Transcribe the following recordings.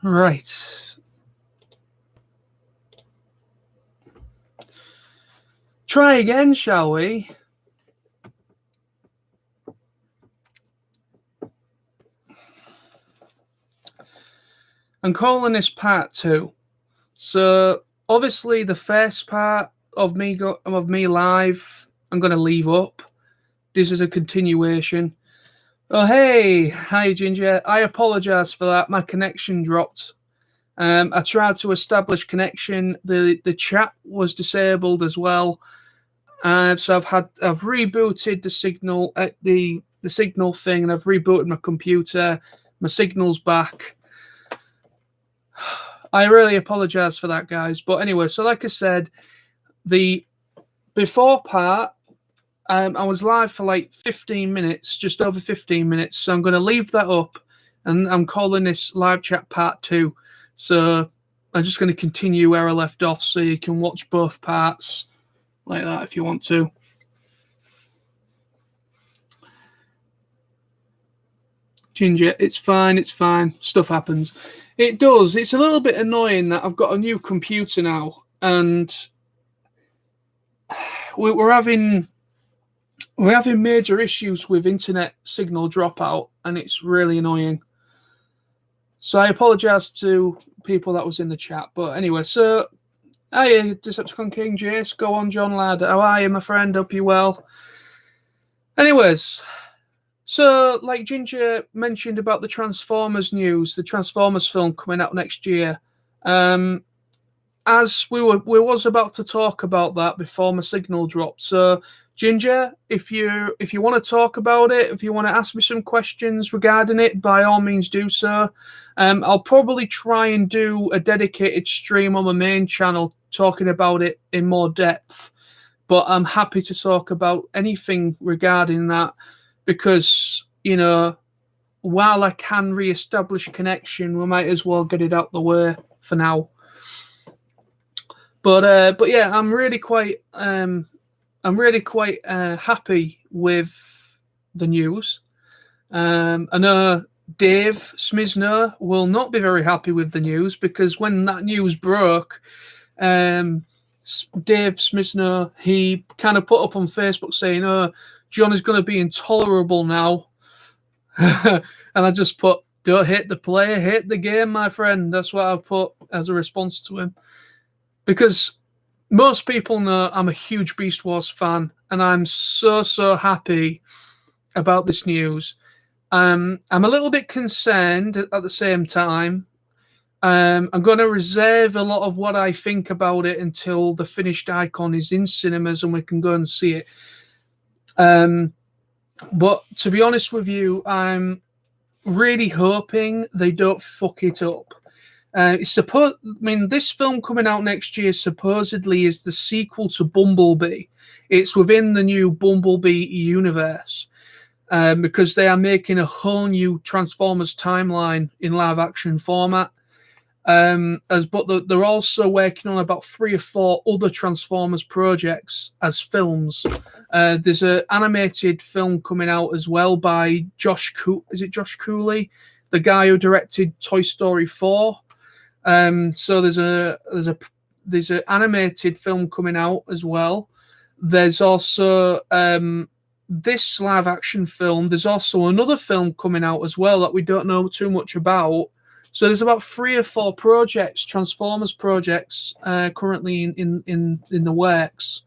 Right. Try again, shall we? I'm calling this part 2. So obviously the first part of me live, I'm gonna leave up. This is a continuation. Oh hey, hi Ginger. I apologise for that. My connection dropped. I tried to establish connection. The chat was disabled as well. So I've rebooted the signal at the signal thing, and I've rebooted my computer. My signal's back. I really apologise for that, guys. But anyway, so like I said, the before part, I was live for like 15 minutes, just over 15 minutes. So I'm going to leave that up, and I'm calling this live chat part 2. So I'm just going to continue where I left off, so you can watch both parts like that if you want to. Ginger, it's fine, it's fine. Stuff happens. It does. It's a little bit annoying that I've got a new computer now, and we're having major issues with internet signal dropout, and it's really annoying. So I apologise to people that was in the chat. But anyway, so hiya, Decepticon King Jace. Go on, John Ladd. How are you, my friend? Hope you well. Anyways, so like Ginger mentioned about the Transformers news, the Transformers film coming out next year. As we was about to talk about that before my signal dropped. So Ginger, if you want to talk about it, if you want to ask me some questions regarding it, by all means do so. I'll probably try and do a dedicated stream on my main channel talking about it in more depth. But I'm happy to talk about anything regarding that, because, you know, while I can re-establish connection, we might as well get it out the way for now. But yeah, I'm really quite happy with the news. I know Dave Smizner will not be very happy with the news, because when that news broke, Dave Smizner, he kind of put up on Facebook saying, "Oh, John is going to be intolerable now." And I just put, "Don't hate the player, hate the game, my friend." That's what I put as a response to him. Because most people know I'm a huge Beast Wars fan, and I'm so happy about this news. I'm a little bit concerned at the same time. I'm going to reserve a lot of what I think about it until the finished icon is in cinemas and we can go and see it. But to be honest with you, I'm really hoping they don't fuck it up. This film coming out next year supposedly is the sequel to Bumblebee. It's within the new Bumblebee universe, because they are making a whole new Transformers timeline in live action format. But they're also working on about 3 or 4 other Transformers projects as films. There's an animated film coming out as well by Josh Cooley, the guy who directed Toy Story 4. So there's an animated film coming out as well. There's also this live action film. There's also another film coming out as well that we don't know too much about. So there's about 3 or 4 projects, Transformers projects, currently in the works.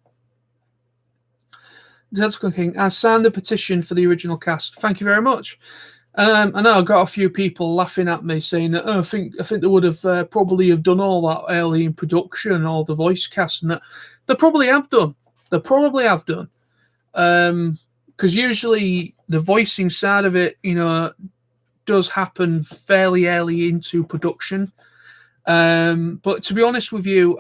King, I signed a petition for the original cast. Thank you very much. I know I got a few people laughing at me saying that, I think they would have probably have done all that early in production, all the voice cast, and that. They probably have done. Because usually the voicing side of it, does happen fairly early into production. But to be honest with you,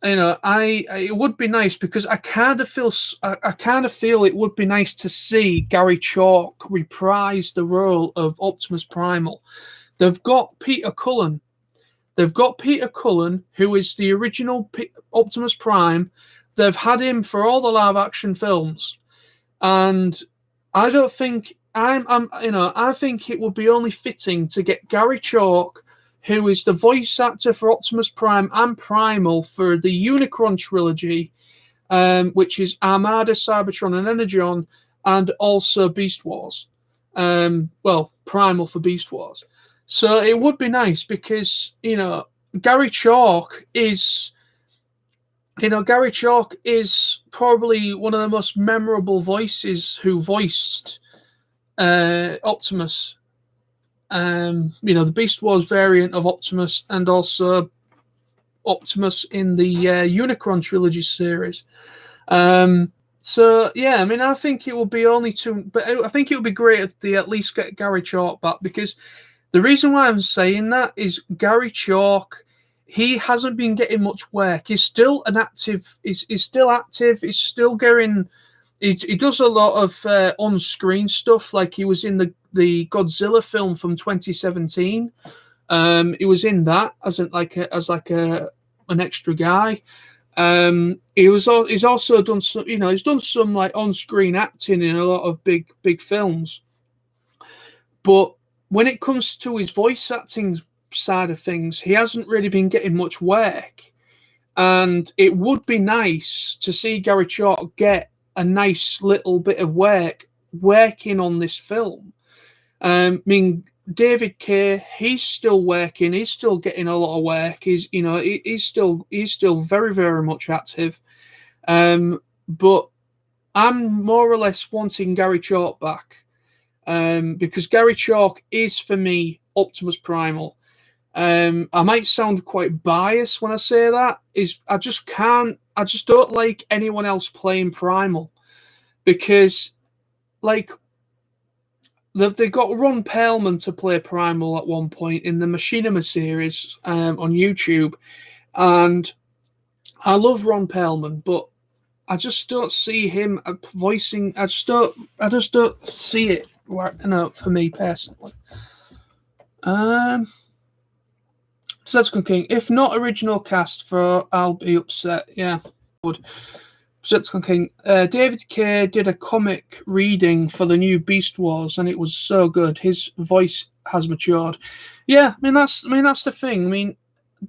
it would be nice, because I kind of feel it would be nice to see Gary Chalk reprise the role of Optimus Primal. They've got Peter Cullen, who is the original Optimus Prime. They've had him for all the live action films, and I don't think I think it would be only fitting to get Gary Chalk, who is the voice actor for Optimus Prime and Primal for the Unicron trilogy, which is Armada, Cybertron, and Energon, and also Beast Wars. Well, Primal for Beast Wars. So it would be nice because Gary Chalk is. Gary Chalk is probably one of the most memorable voices who voiced Optimus. The Beast Wars variant of Optimus, and also Optimus in the Unicron trilogy series. So yeah, I mean, I think it would be but I think it would be great if they at least get Gary Chalk back, because the reason why I'm saying that is Gary Chalk, he hasn't been getting much work. He's still an active. He's still active. He's still getting. He does a lot of on-screen stuff. Like he was in the Godzilla film from 2017. He was in that as an extra guy. He's also done some. He's done some like on-screen acting in a lot of big films. But when it comes to his voice acting side of things, he hasn't really been getting much work, and it would be nice to see Gary Chalk get a nice little bit of working on this film. I mean, David Kaye, he's still working, he's still getting a lot of work. He's still very, very much active. But I'm more or less wanting Gary Chalk back. Because Gary Chalk is, for me, Optimus Primal. I might sound quite biased when I say that. I just don't like anyone else playing Primal, because like they got Ron Perlman to play Primal at one point in the Machinima series on YouTube, and I love Ron Perlman, but I just don't see him voicing. I just don't see it. For me personally. So that's King. If not original cast for I'll Be Upset. Yeah, would. So King. David Kaye did a comic reading for the new Beast Wars, and it was so good. His voice has matured. Yeah, I mean that's the thing. I mean,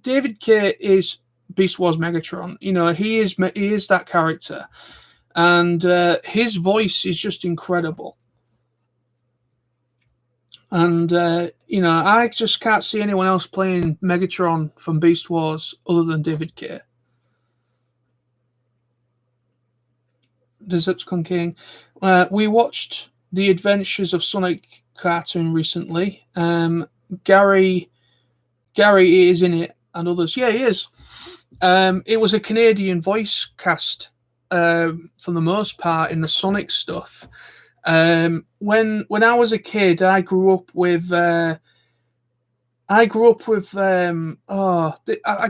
David Kaye is Beast Wars Megatron. He is that character, and his voice is just incredible. And, I just can't see anyone else playing Megatron from Beast Wars other than David Kaye. Decepticon King. We watched The Adventures of Sonic cartoon recently. Gary is in it, and others. Yeah, he is. It was a Canadian voice cast for the most part in the Sonic stuff. When I was a kid, I grew up with. I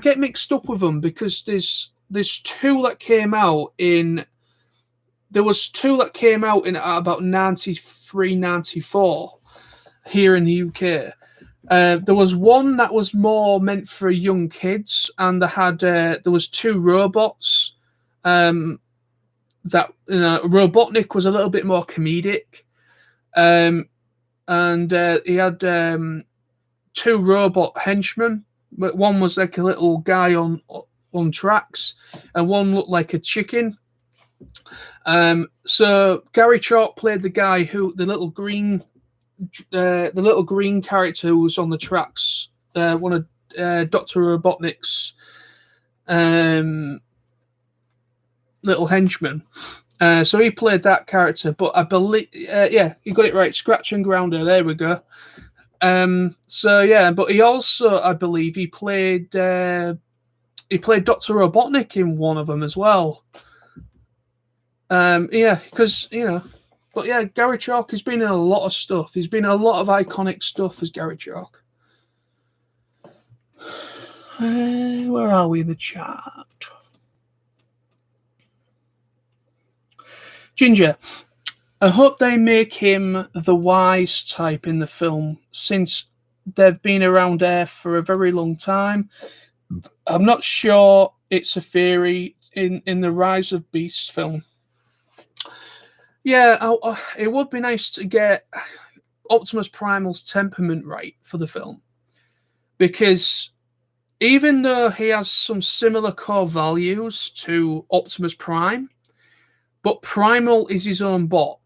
get mixed up with them because there's two that came out in. There was two that came out in about 93, 94 here in the UK. There was one that was more meant for young kids, and there was two robots. That Robotnik was a little bit more comedic, and he had two robot henchmen. But one was like a little guy on tracks, and one looked like a chicken. So Gary Chalk played the guy the little green character who was on the tracks. One of Dr. Robotnik's little henchman. So he played that character, but I believe, you got it right. Scratch and Grounder. There we go. So yeah, but he also, I believe, he played Dr. Robotnik in one of them as well. Because but yeah, Gary Chalk has been in a lot of stuff. He's been in a lot of iconic stuff as Gary Chalk. Where are we in the chart? Ginger, I hope they make him the wise type in the film, since they've been around Earth for a very long time. I'm not sure it's a theory in the Rise of Beasts film. Yeah, it would be nice to get Optimus Primal's temperament right for the film, because even though he has some similar core values to Optimus Prime, but Primal is his own bot.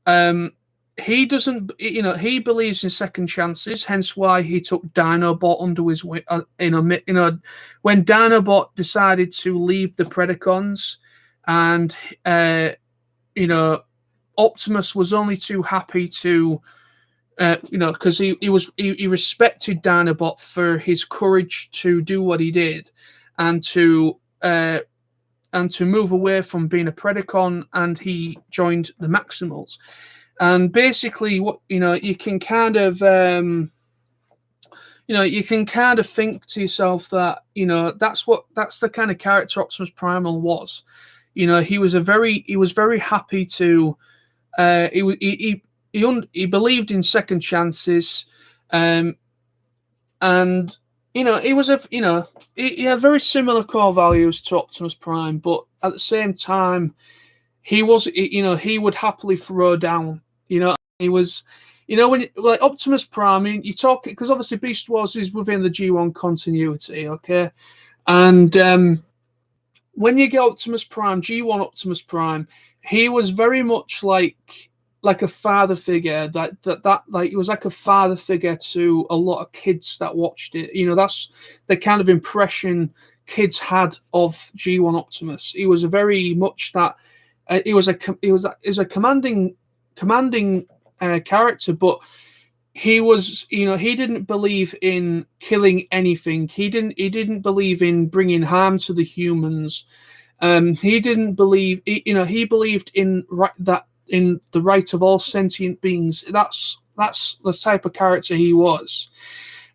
Um, he doesn't, he believes in second chances, hence why he took Dinobot under his wing. When Dinobot decided to leave the Predacons, and you know, Optimus was only too happy to, because he respected Dinobot for his courage to do what he did, and to move away from being a Predacon, and he joined the Maximals. And basically, what you can kind of think to yourself that that's the kind of character Optimus Primal was. He was very happy to he believed in second chances, and he was he had very similar core values to Optimus Prime, but at the same time, he would happily throw down. He was, when like Optimus Prime, I mean, you talk, because obviously Beast Wars is within the G1 continuity, okay, and when you get Optimus Prime, G1 Optimus Prime, he was very much like a father figure, that like he was like a father figure to a lot of kids that watched it. That's the kind of impression kids had of G1 Optimus. He was a very much that he was a commanding character, but he was, he didn't believe in killing anything. He didn't believe in bringing harm to the humans. He didn't believe, he believed in in the right of all sentient beings. That's the type of character he was.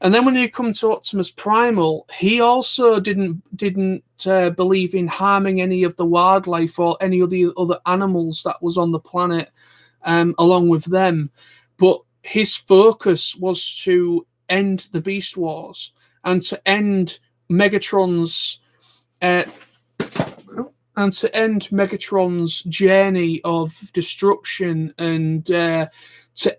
And then when you come to Optimus Primal, he also didn't believe in harming any of the wildlife or any of the other animals that was on the planet, along with them. But his focus was to end the Beast Wars and to end Megatron's journey of destruction, and to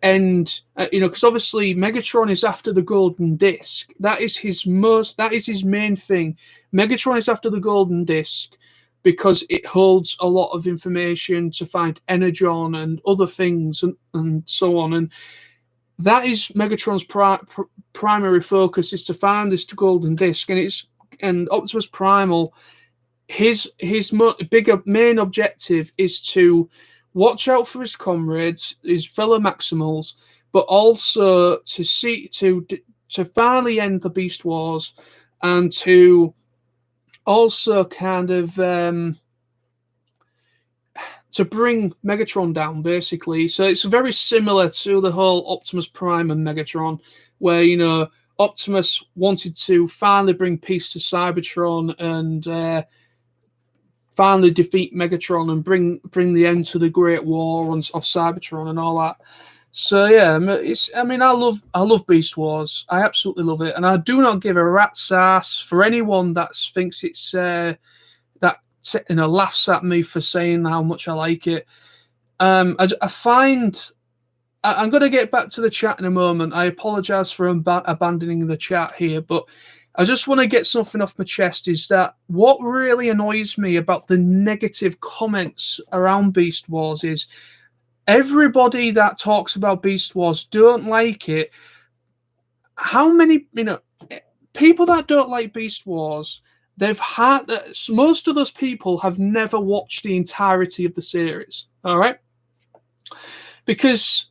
end, because obviously Megatron is after the Golden Disc. That is his main thing. Megatron is after the Golden Disc because it holds a lot of information to find Energon and other things, and so on. And that is Megatron's primary focus, is to find this Golden Disc. And Optimus Primal, his bigger main objective is to watch out for his comrades, his fellow Maximals, but also to finally end the Beast Wars, and to also kind of to bring Megatron down, basically. So it's very similar to the whole Optimus Prime and Megatron, where Optimus wanted to finally bring peace to Cybertron and finally defeat Megatron and bring the end to the Great War of Cybertron and all that. So yeah, I love Beast Wars. I absolutely love it, and I do not give a rat's ass for anyone that thinks it's laughs at me for saying how much I like it. I find I'm going to get back to the chat in a moment. I apologize for abandoning the chat here, but I just want to get something off my chest, is that what really annoys me about the negative comments around Beast Wars is everybody that talks about Beast Wars don't like it. How many, people that don't like Beast Wars, most of those people have never watched the entirety of the series, all right? Because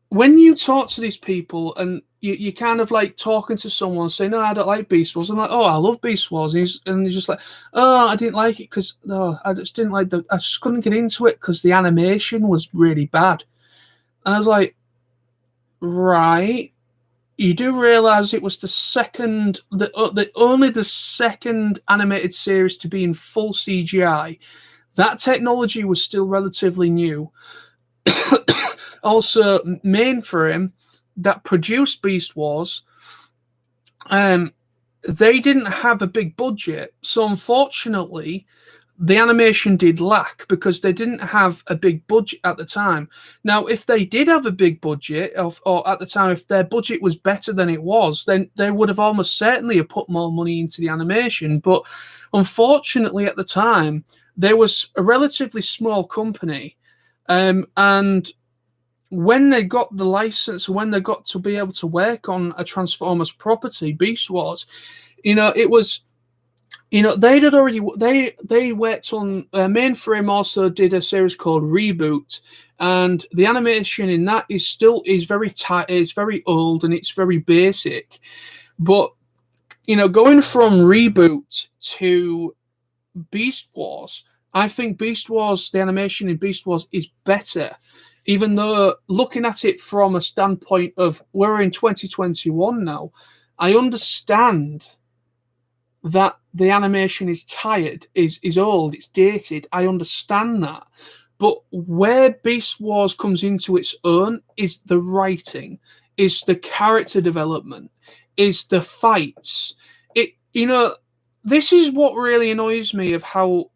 when you talk to these people and you kind of like talking to someone saying, no, I don't like Beast Wars. I'm like, oh, I love Beast Wars. And he's just like, oh, I didn't like it because I just didn't like I just couldn't get into it because the animation was really bad. And I was like, right. You do realize it was only the second animated series to be in full CGI. That technology was still relatively new. Also, Mainframe, that produced Beast Wars, they didn't have a big budget, so unfortunately, the animation did lack because they didn't have a big budget at the time. Now, if they did have a big budget, or at the time, if their budget was better than it was, then they would have almost certainly have put more money into the animation. But unfortunately, at the time, there was a relatively small company, and when they got the license, when they got to be able to work on a Transformers property, Beast Wars, it was. They'd had already they worked on Mainframe also did a series called Reboot, and the animation in that is very tight, it's very old, and it's very basic. But going from Reboot to Beast Wars, I think Beast Wars, the animation in Beast Wars is better, even though looking at it from a standpoint of we're in 2021 now, I understand that the animation is tired, is old, it's dated. I understand that. But where Beast Wars comes into its own is the writing, is the character development, is the fights. This is what really annoys me of how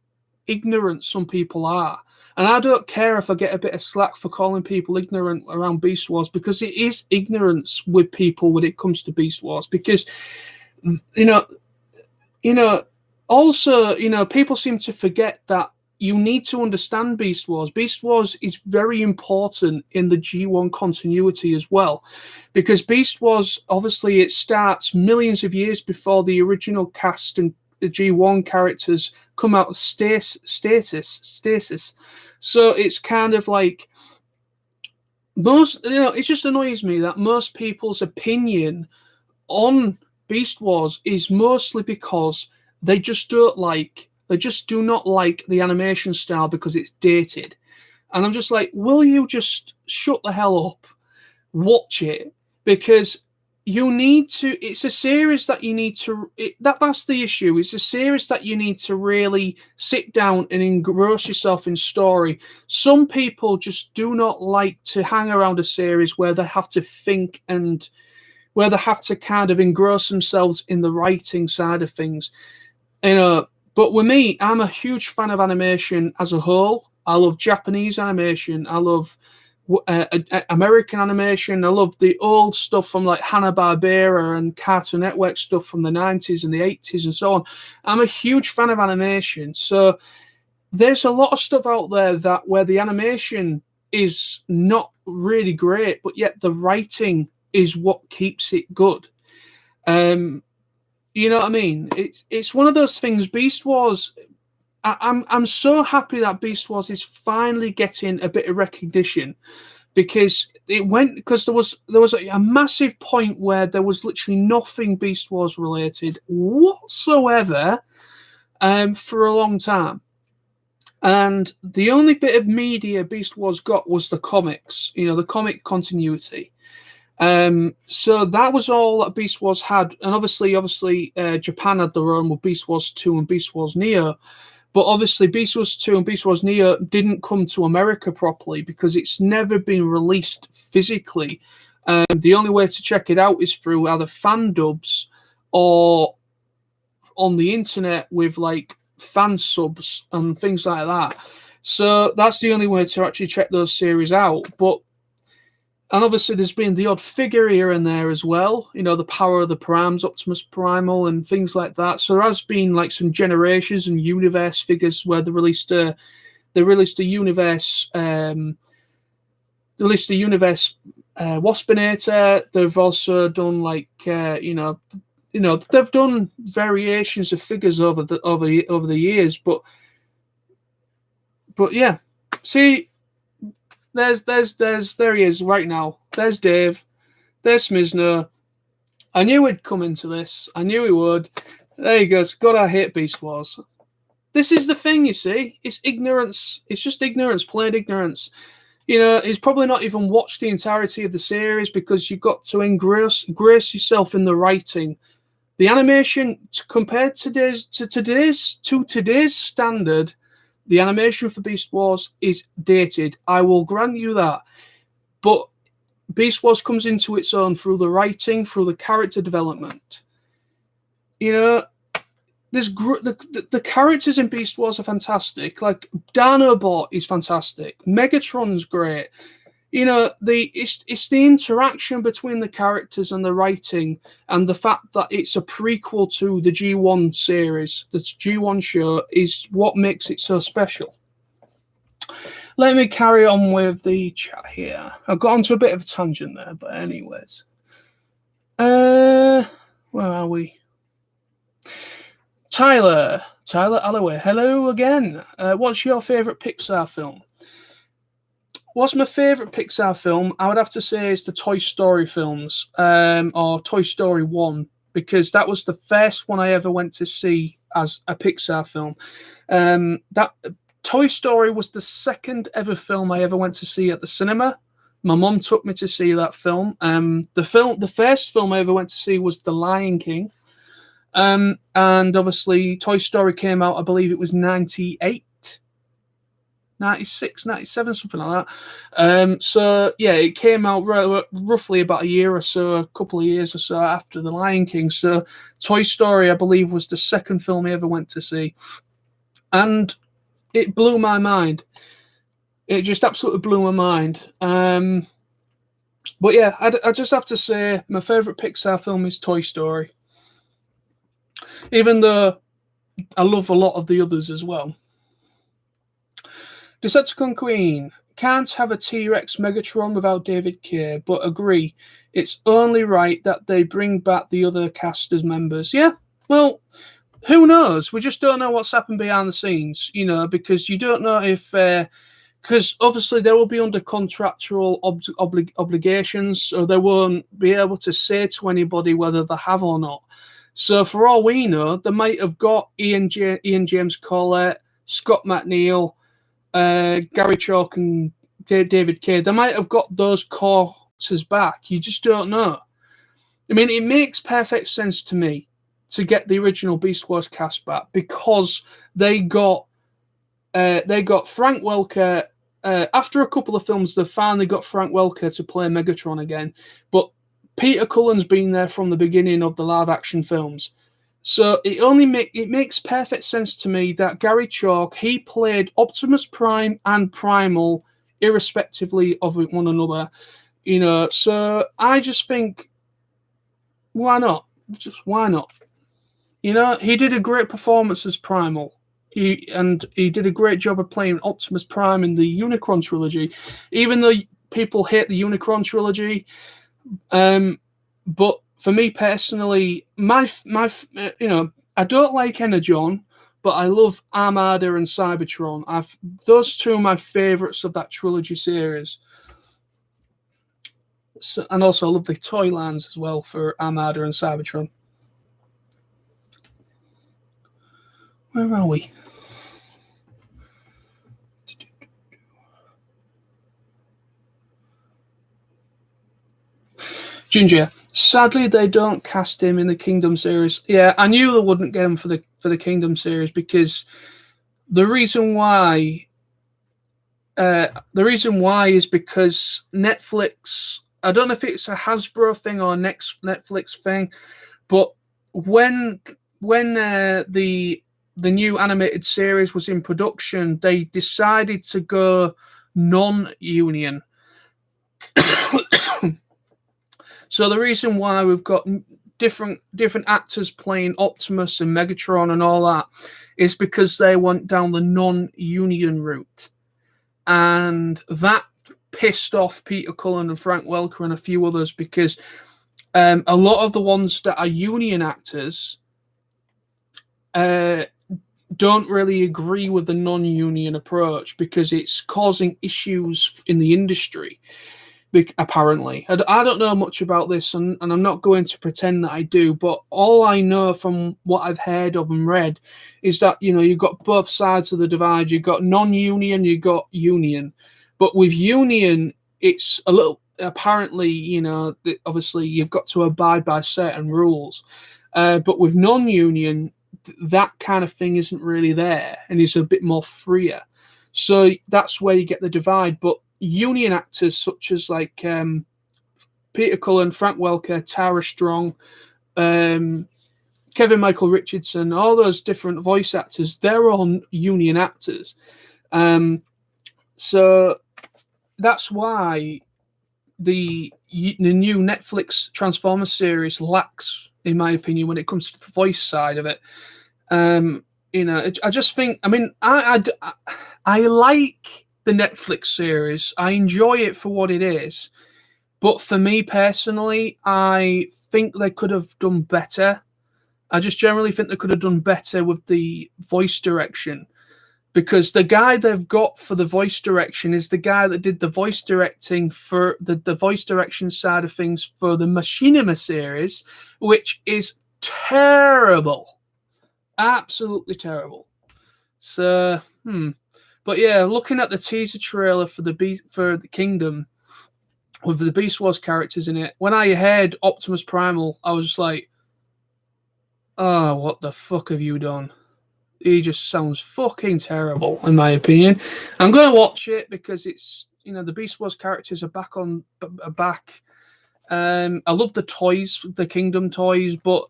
ignorant some people are. And I don't care if I get a bit of slack for calling people ignorant around Beast Wars, because it is ignorance with people when it comes to Beast Wars. Because, also, people seem to forget that you need to understand Beast Wars. Beast Wars is very important in the G1 continuity as well, because Beast Wars, obviously, it starts millions of years before the original cast and the G1 characters come out of stasis. So it's kind of like it just annoys me that most people's opinion on Beast Wars is mostly because they just do not like the animation style because it's dated. And I'm just like, will you just shut the hell up, watch it? Because you need to, it's a series that you need to, that's the issue. It's a series that you need to really sit down and engross yourself in story. Some people just do not like to hang around a series where they have to think and where they have to kind of engross themselves in the writing side of things. But with me, I'm a huge fan of animation as a whole. I love Japanese animation. I love American animation. I love the old stuff from like Hanna-Barbera and Cartoon Network stuff from the 90s and the 80s and so on. I'm a huge fan of animation. So there's a lot of stuff out there where the animation is not really great, but yet the writing is what keeps it good. You know what I mean? It's one of those things. Beast Wars, I'm so happy that Beast Wars is finally getting a bit of recognition, because there was a massive point where there was literally nothing Beast Wars related whatsoever for a long time. And the only bit of media Beast Wars got was the comics, the comic continuity. So that was all that Beast Wars had, and obviously, Japan had their own with Beast Wars 2 and Beast Wars Neo, but obviously Beast Wars 2 and Beast Wars Neo didn't come to America properly because it's never been released physically. The only way to check it out is through either fan dubs or on the internet with like fan subs and things like that. So that's the only way to actually check those series out. And obviously, there's been the odd figure here and there as well. The Power of the Primes, Optimus Primal, and things like that. So there has been like some Generations and Universe figures where they released a Universe. They released a Universe Waspinator. They've also done they've done variations of figures over the years. But yeah, see. There he is right now. There's Dave. There's Smizno. I knew he'd come into this. I knew he would. There he goes. God, I hate Beast Wars. This is the thing, you see. It's ignorance. It's just ignorance, plain ignorance. He's probably not even watched the entirety of the series because you've got to engross yourself in the writing. The animation, compared to today's standard, the animation for Beast Wars is dated. I will grant you that. But Beast Wars comes into its own through the writing, through the character development. the characters in Beast Wars are fantastic. Like Dinobot is fantastic. Megatron's great. You know, it's the interaction between the characters and the writing, and the fact that it's a prequel to the G1 series, the G1 show, is what makes it so special. Let me carry on with the chat here. I've got onto a bit of a tangent there, but anyways. Where are we? Tyler Alloway, hello again. What's your favourite Pixar film? What's my favourite Pixar film? I would have to say is the Toy Story films, or Toy Story 1, because that was the first one I ever went to see as a Pixar film. That Toy Story was the second ever film I ever went to see at the cinema. My mum took me to see that film. The first film I ever went to see was The Lion King. And obviously Toy Story came out, I believe it was 98, 96, 97, something like that. So yeah, it came out roughly about a year or so, a couple of years or so after The Lion King. So Toy Story, I believe, was the second film I ever went to see. And it blew my mind. It just absolutely blew my mind. But yeah, I just have to say my favourite Pixar film is Toy Story. Even though I love a lot of the others as well. Decepticon Queen, can't have a T-Rex Megatron without David Kaye, but agree, it's only right that they bring back the other cast as members. Yeah, well, who knows? We just don't know what's happened behind the scenes, you know, because you don't know if... because obviously they will be under contractual obligations, so they won't be able to say to anybody whether they have or not. So for all we know, they might have got Ian James Collette, Scott McNeil, Gary Chalk and David Kaye. They might have got those characters back. You just don't know. I mean, it makes perfect sense to me to get the original Beast Wars cast back, because they got Frank Welker. After a couple of films, they finally got Frank Welker to play Megatron again. But Peter Cullen's been there from the beginning of the live-action films. So it makes perfect sense to me that Gary Chalk, he played Optimus Prime and Primal irrespectively of one another. You know, so I just think, why not? Just why not? You know, he did a great performance as Primal. He did a great job of playing Optimus Prime in the Unicron trilogy, even though people hate the Unicron trilogy. But for me personally, my you know, I don't like Energon, but I love Armada and Cybertron. Those two are my favourites of that trilogy series. So, and also I love the toy lines as well for Armada and Cybertron. Where are we? Ginger, sadly they don't cast him in the Kingdom series. Yeah, I knew they wouldn't get him for the Kingdom series, because the reason why is because Netflix, I don't know if it's a Hasbro thing or Netflix thing, but when the new animated series was in production, they decided to go non-union. So the reason why we've got different actors playing Optimus and Megatron and all that is because they went down the non-union route. And that pissed off Peter Cullen and Frank Welker and a few others, because a lot of the ones that are union actors don't really agree with the non-union approach, because it's causing issues in the industry. Apparently, I don't know much about this, and I'm not going to pretend that I do, but all I know from what I've heard of and read is that, you know, you've got both sides of the divide. You've got non-union, you've got union. But with union, it's a little, apparently, you know, obviously you've got to abide by certain rules. But with non-union, that kind of thing isn't really there, and it's a bit more freer. So that's where you get the divide. But union actors such as like Peter Cullen, Frank Welker, Tara Strong, Kevin Michael Richardson, all those different voice actors, they're all union actors. So that's why the new Netflix Transformers series lacks, in my opinion, when it comes to the voice side of it. I just think, I mean, I like the Netflix series. I enjoy it for what it is. But for me personally, I think they could have done better. I just generally think they could have done better with the voice direction, because the guy they've got for the voice direction is the guy that did the voice directing for the voice direction side of things for the Machinima series, which is terrible. Absolutely terrible. So, But yeah, looking at the teaser trailer for the Kingdom with the Beast Wars characters in it, when I heard Optimus Primal, I was just like, oh, what the fuck have you done? He just sounds fucking terrible, in my opinion. I'm going to watch it because it's, the Beast Wars characters are back. I love the toys, the Kingdom toys, but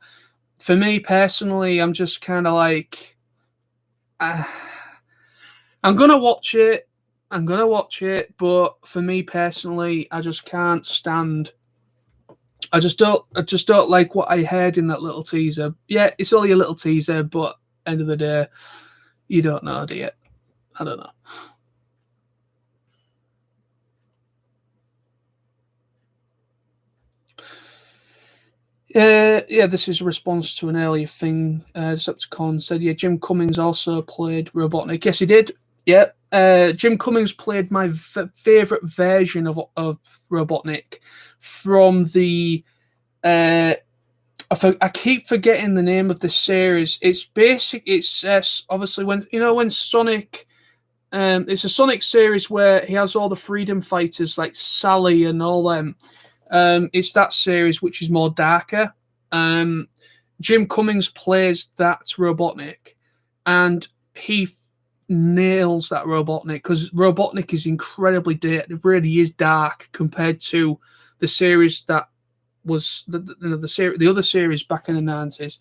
for me personally, I'm just kind of like, I'm going to watch it. But for me personally, I just can't stand. I just don't like what I heard in that little teaser. Yeah, it's only a little teaser, but end of the day, you don't know, do you? I don't know. Yeah, this is a response to an earlier thing. Decepticon said, yeah, Jim Cummings also played Robotnik. Yes, he did. Yeah, Jim Cummings played my favorite version of Robotnik from the. I keep forgetting the name of the series. It's basic. It's obviously when Sonic. It's a Sonic series where he has all the freedom fighters like Sally and all them. It's that series which is more darker. Jim Cummings plays that Robotnik, and he nails that Robotnik because Robotnik is incredibly dark. It really is dark compared to the series that was the other series back in the 90s.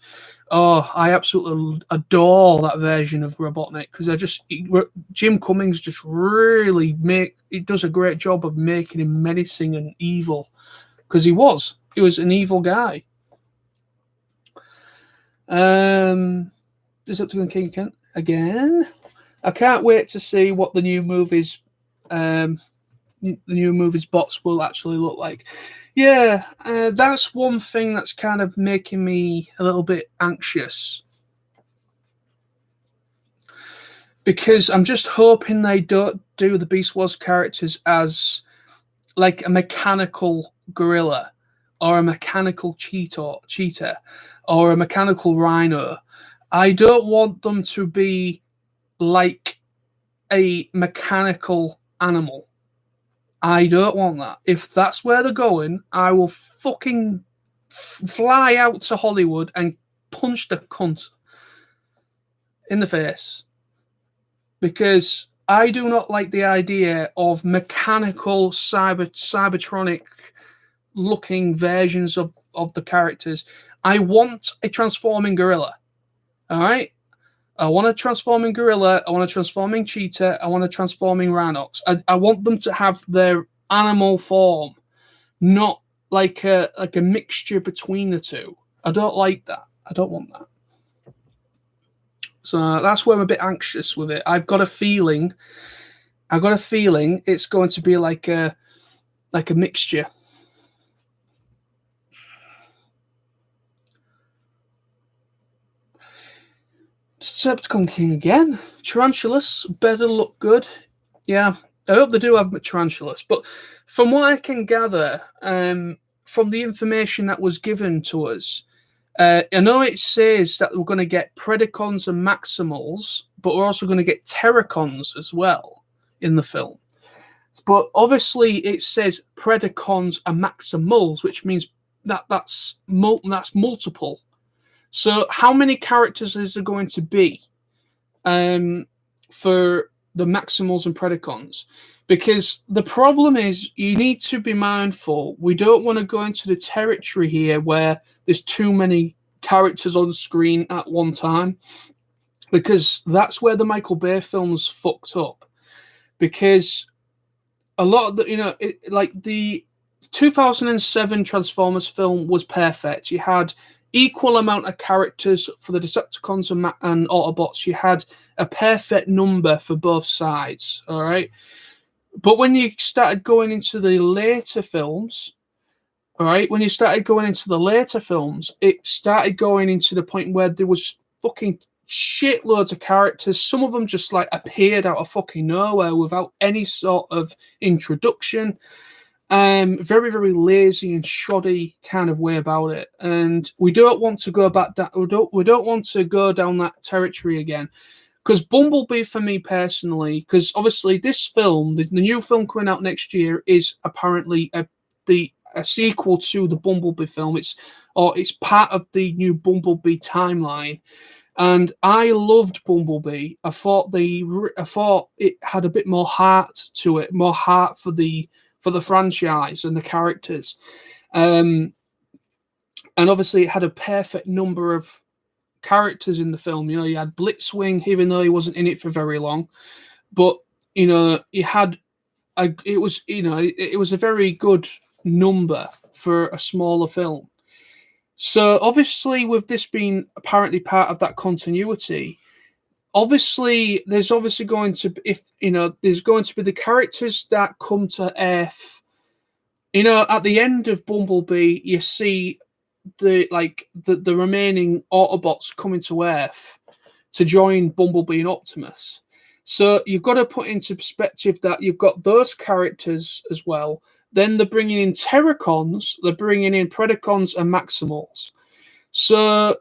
Oh, I absolutely adore that version of Robotnik because Jim Cummings just really does a great job of making him menacing and evil because he was an evil guy. Decepticon King Kent again. I can't wait to see what the new movies bots will actually look like. Yeah, that's one thing that's kind of making me a little bit anxious. Because I'm just hoping they don't do the Beast Wars characters as like a mechanical gorilla or a mechanical cheetah or a mechanical rhino. I don't want them to be like a mechanical animal. I don't want that. If that's where they're going, I will fucking fly out to Hollywood and punch the cunt in the face. Because I do not like the idea of mechanical cybertronic looking versions of the characters. I want a transforming gorilla. All right? I want a transforming gorilla. I want a transforming cheetah. I want a transforming rhinox. I want them to have their animal form, not like a mixture between the two. I don't like that. I don't want that. So that's where I'm a bit anxious with it. I've got a feeling it's going to be like a mixture. Decepticon King again. Tarantulas better look good. Yeah, I hope they do have Tarantulas. But from what I can gather, from the information that was given to us, I know it says that we're going to get Predacons and Maximals, but we're also going to get Terracons as well in the film. But obviously it says Predacons and Maximals, which means that's multiple. So how many characters is there going to be for the Maximals and Predacons? Because the problem is you need to be mindful. We don't want to go into the territory here where there's too many characters on screen at one time, because that's where the Michael Bay films fucked up. Because a lot of the 2007 Transformers film was perfect. You had equal amount of characters for the Decepticons and Autobots. You had a perfect number for both sides. All right, but when you started going into the later films, all right, it started going into the point where there was fucking shitloads of characters. Some of them just like appeared out of fucking nowhere without any sort of introduction. Very, very lazy and shoddy kind of way about it, and we don't want to go back. We don't want to go down that territory again. Because Bumblebee, for me personally, because obviously this film, the new film coming out next year, is apparently a sequel to the Bumblebee film. It's part of the new Bumblebee timeline. And I loved Bumblebee. I thought it had a bit more heart to it, more heart for the franchise and the characters. And obviously it had a perfect number of characters in the film. You had Blitzwing, even though he wasn't in it for very long. But, he had it was a very good number for a smaller film. So obviously, with this being apparently part of that continuity, obviously there's going to be, there's going to be the characters that come to Earth. At the end of Bumblebee, you see the remaining Autobots coming to Earth to join Bumblebee and Optimus. So you've got to put into perspective that you've got those characters as well. Then they're bringing in Terracons, they're bringing in Predacons and Maximals. So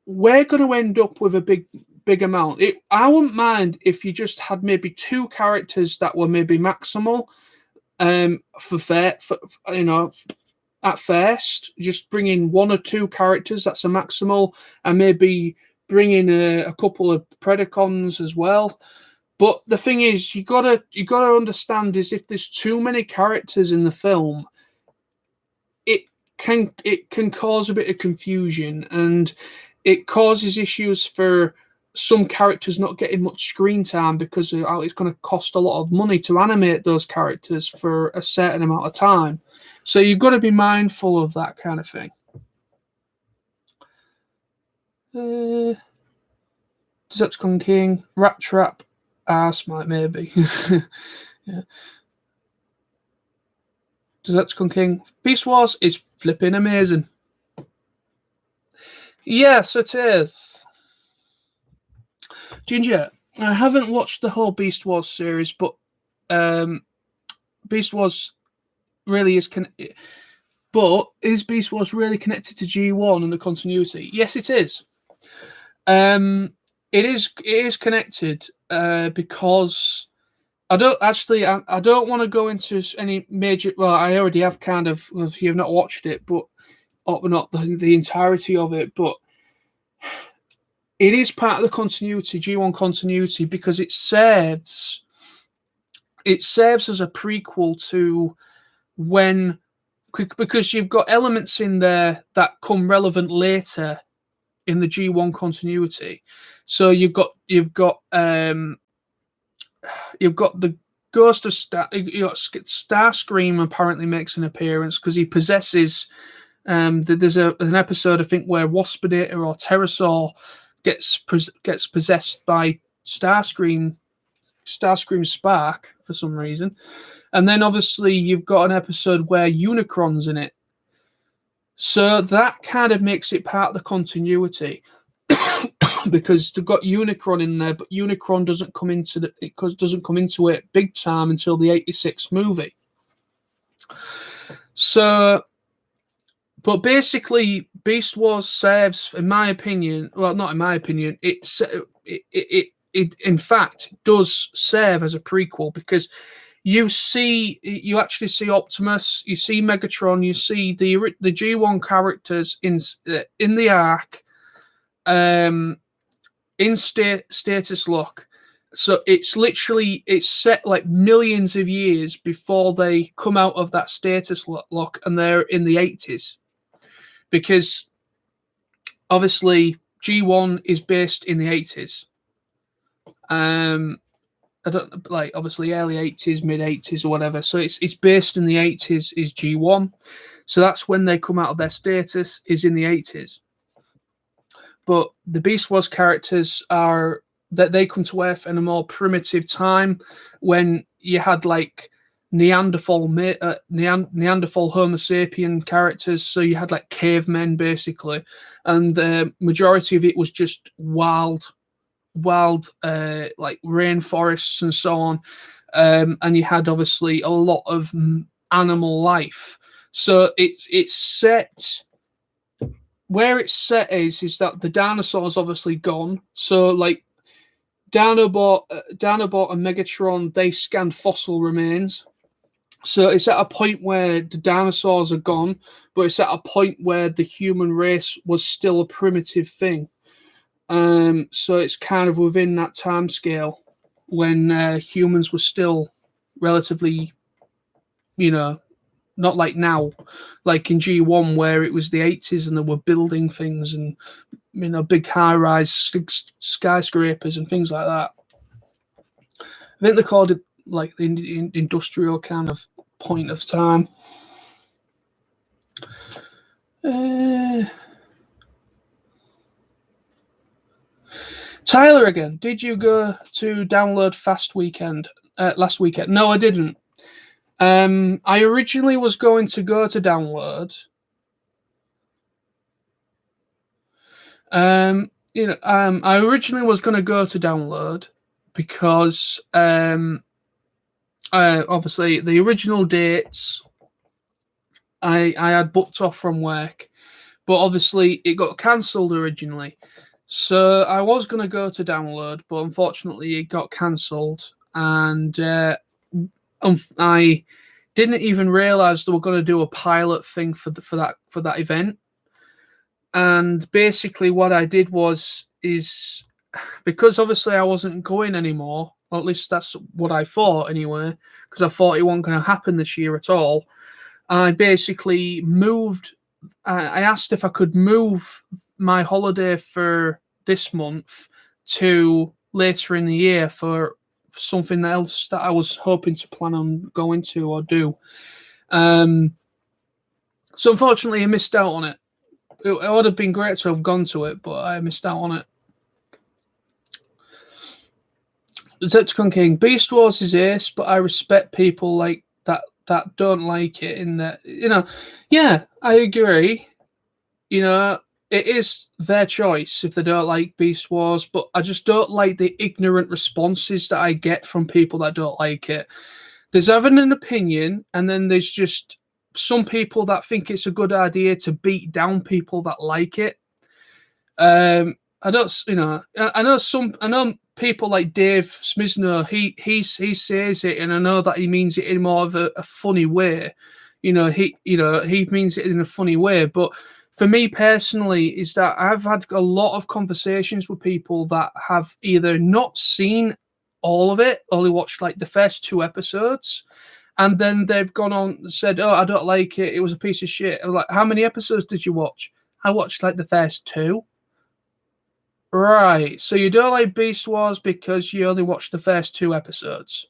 we're going to end up with a big amount. I wouldn't mind if you just had maybe 2 characters that were maybe Maximal. At first, just bring in 1 or 2 characters that's a Maximal, and maybe bring in a couple of Predacons as well. But the thing is, you gotta understand is if there's too many characters in the film, it can cause a bit of confusion, and it causes issues for some characters not getting much screen time because it's going to cost a lot of money to animate those characters for a certain amount of time. So you've got to be mindful of that kind of thing. Decepticon King, Rat Trap, Arsemite maybe. Yeah. Decepticon King, Beast Wars is flipping amazing. Yes, it is. Ginger, I haven't watched the whole Beast Wars series, but Beast Wars really is but is Beast Wars really connected to G1 and the continuity? Yes, it is. It is connected because I don't want to go into any major. Well, I already have kind of. If you've not watched it, but not the entirety of it, but it is part of the continuity, G1 continuity, because it serves as a prequel to because you've got elements in there that come relevant later in the G1 continuity. So you've got the Ghost of Starscream apparently makes an appearance because he possesses. There's an episode I think where Waspinator or Pterosaur gets possessed by Starscream Spark for some reason, and then obviously you've got an episode where Unicron's in it. So that kind of makes it part of the continuity because they've got Unicron in there, but Unicron doesn't come into it big time until the '86 movie. So, but basically, Beast Wars serves, in my opinion, well, not in my opinion, it in fact does serve as a prequel because you actually see Optimus, you see Megatron, you see the G1 characters in the Ark, in status lock. So it's set like millions of years before they come out of that status lock, and they're in the 80s. Because obviously G1 is based in the 80s. I don't like obviously early 80s, mid 80s or whatever. So it's based in the 80s is G1. So that's when they come out of their status is in the 80s. But the Beast Wars characters are that they come to Earth in a more primitive time when you had like Neanderthal Homo sapien characters. So you had like cavemen basically, and the majority of it was just wild like rainforests and so on, and you had obviously a lot of animal life. So it's set where it's set is that the dinosaurs obviously gone. So like Dinobot and Megatron, they scanned fossil remains. So it's at a point where the dinosaurs are gone, but it's at a point where the human race was still a primitive thing. So it's kind of within that time scale when humans were still relatively, not like now, like in G1 where it was the 80s and they were building things and big high-rise skyscrapers and things like that. I think they called it like the industrial kind of point of time. Tyler again. Did you go to download Fast Weekend last weekend? No, I didn't. I originally was going to go to download. I originally was going to go to download because obviously the original dates I had booked off from work, but obviously it got cancelled originally. So I was going to go to download, but unfortunately it got cancelled, and I didn't even realize they were going to do a pilot thing for that event. And basically what I did is because obviously I wasn't going anymore, or at least that's what I thought anyway, because I thought it wasn't going to happen this year at all. I basically moved. I asked if I could move my holiday for this month to later in the year for something else that I was hoping to plan on going to or do. So unfortunately, I missed out on it. It would have been great to have gone to it, but I missed out on it. Decepticon King, Beast Wars is ace, but I respect people like that don't like it. In that, yeah, I agree. It is their choice if they don't like Beast Wars, but I just don't like the ignorant responses that I get from people that don't like it. There's having an opinion, and then there's just some people that think it's a good idea to beat down people that like it. I know people like Dave Smizno. He says it, and I know that he means it in more of a funny way. He means it in a funny way. But for me personally, is that I've had a lot of conversations with people that have either not seen all of it, only watched like the first 2 episodes, and then they've gone on and said, "Oh, I don't like it. It was a piece of shit." I'm like, "How many episodes did you watch?" I watched like the first 2. Right, so you don't like Beast Wars because you only watched the first 2 episodes.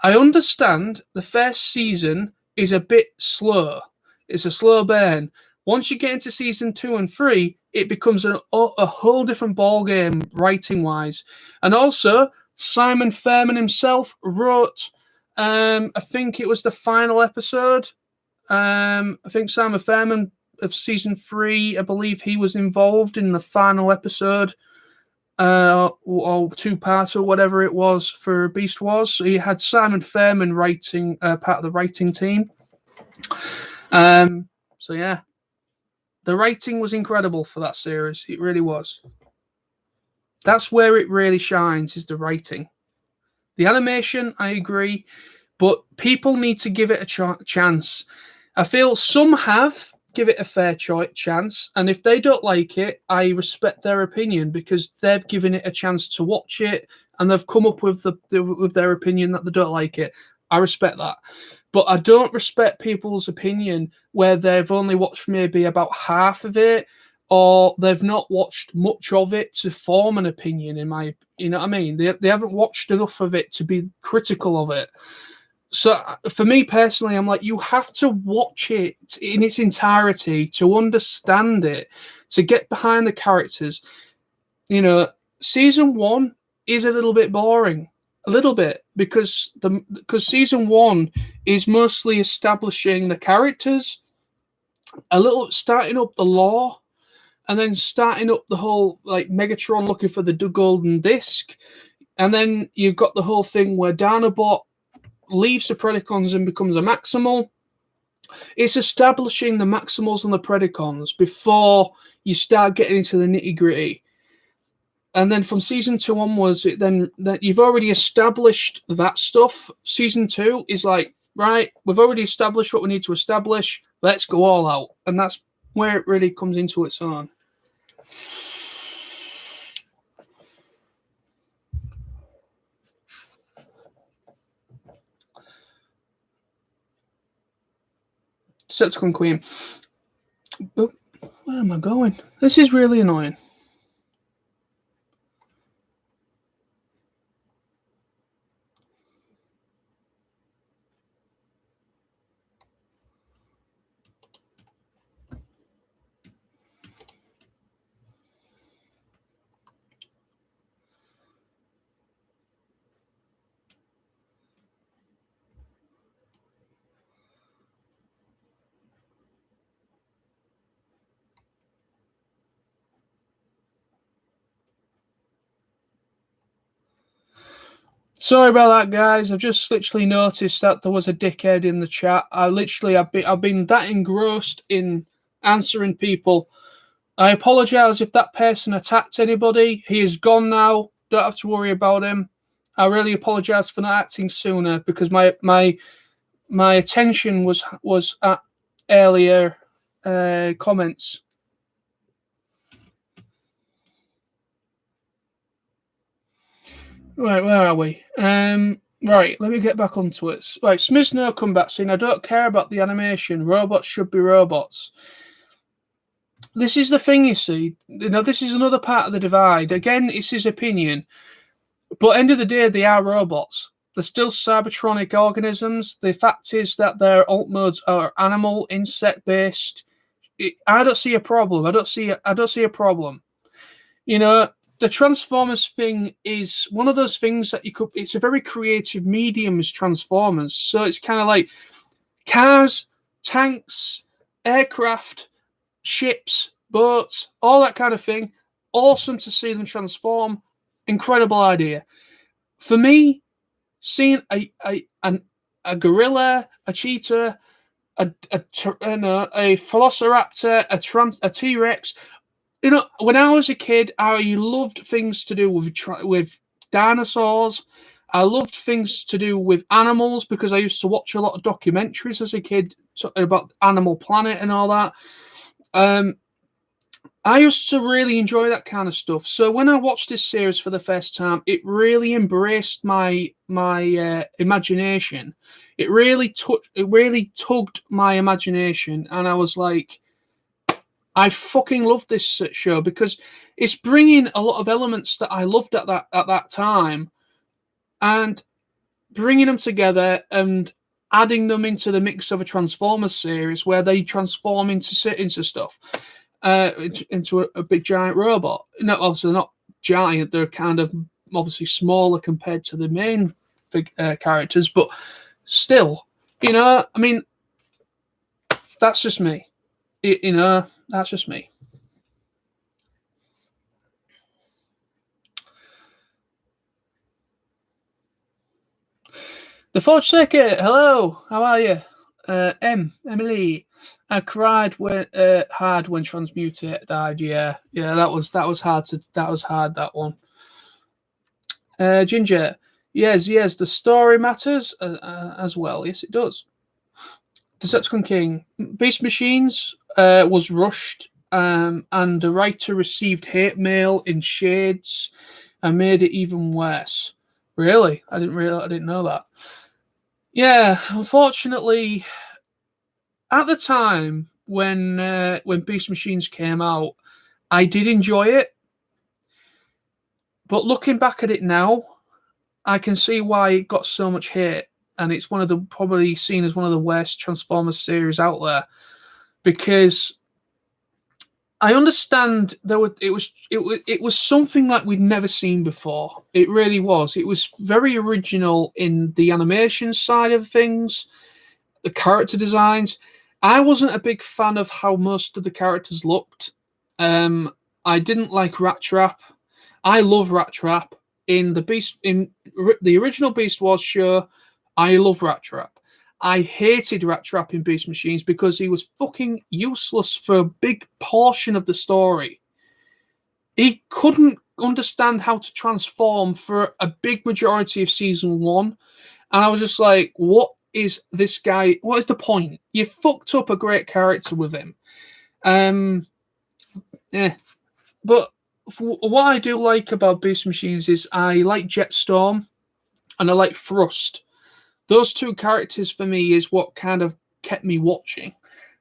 I understand the first season is a bit slow. It's a slow burn. Once you get into season 2 and 3, it becomes a whole different ballgame writing-wise. And also, Simon Furman himself wrote, I think it was the final episode. I think Simon Furman of season 3, I believe he was involved in the final episode, or 2-part or whatever it was for Beast Wars. So he had Simon Furman writing part of the writing team. So yeah, the writing was incredible for that series. It really was. That's where it really shines, is the writing. The animation, I agree, but people need to give it a chance. I feel some have. Give it a fair chance, and if they don't like it, I respect their opinion because they've given it a chance to watch it and they've come up with with their opinion that they don't like it. I respect that, but I don't respect people's opinion where they've only watched maybe about half of it, or they've not watched much of it to form an opinion. You know what I mean? They haven't watched enough of it to be critical of it. So for me personally, I'm like, you have to watch it in its entirety to understand it, to get behind the characters. You know, season 1 is a little bit boring, a little bit, because season 1 is mostly establishing the characters, a little starting up the lore, and then starting up the whole like Megatron looking for the golden disc, and then you've got the whole thing where Dinobot leaves the Predacons and becomes a Maximal. It's establishing the Maximals and the Predacons before you start getting into the nitty gritty. And then from season 2 onwards, that you've already established that stuff. Season 2 is like, right, we've already established what we need to establish. Let's go all out, and that's where it really comes into its own. Decepticon Queen. Oh, where am I going? This is really annoying. Sorry about that, guys. I've just literally noticed that there was a dickhead in the chat. I've been that engrossed in answering people. I apologize if that person attacked anybody. He is gone now. Don't have to worry about him. I really apologize for not acting sooner, because my attention was at earlier comments. Right, where are we? Right, let me get back onto it. Right, Smith's no comeback saying, I don't care about the animation. Robots should be robots. This is the thing, you see. You know, this is another part of the divide. Again, it's his opinion. But end of the day, they are robots. They're still cybertronic organisms. The fact is that their alt modes are animal, insect-based. I don't see a problem. I don't see a problem. You know, the Transformers thing is one of those things that it's a very creative medium as Transformers. So it's kind of like cars, tanks, aircraft, ships, boats, all that kind of thing. Awesome to see them transform. Incredible idea. For me, seeing a gorilla, a cheetah, a velociraptor, a T-Rex. You know, when I was a kid, I loved things to do with dinosaurs. I loved things to do with animals, because I used to watch a lot of documentaries as a kid about Animal Planet and all that. I used to really enjoy that kind of stuff. So when I watched this series for the first time, it really embraced my imagination. It really tugged my imagination, and I was like, I fucking love this show, because it's bringing a lot of elements that I loved at that time, and bringing them together and adding them into the mix of a Transformers series where they transform into stuff, into a big giant robot. No, obviously not giant. They're kind of obviously smaller compared to the main characters, but still, you know, I mean, that's just me. That's just me. The Forge Circuit, hello, how are you? Emily, I cried hard when Transmutate died. Yeah, that was hard that one. Ginger, yes, the story matters as well. Yes, it does. Decepticon King, Beast Machines was rushed, and the writer received hate mail in shades and made it even worse. Really? I didn't know that. Yeah, unfortunately, at the time when Beast Machines came out, I did enjoy it, but looking back at it now, I can see why it got so much hate, and it's one of the probably seen as one of the worst Transformers series out there, because I understand it was something like we'd never seen before. It really was. It was very original in the animation side of things, the character designs. I wasn't a big fan of how most of the characters looked. I didn't like Rat Trap. I love Rat Trap. In the original Beast Wars show, I love Rat Trap. I hated Rat Trap in Beast Machines because he was fucking useless for a big portion of the story. He couldn't understand how to transform for a big majority of season 1. And I was just like, what is this guy? What is the point? You fucked up a great character with him. Yeah. But what I do like about Beast Machines is I like Jetstorm and I like Thrust. Those two characters for me is what kind of kept me watching.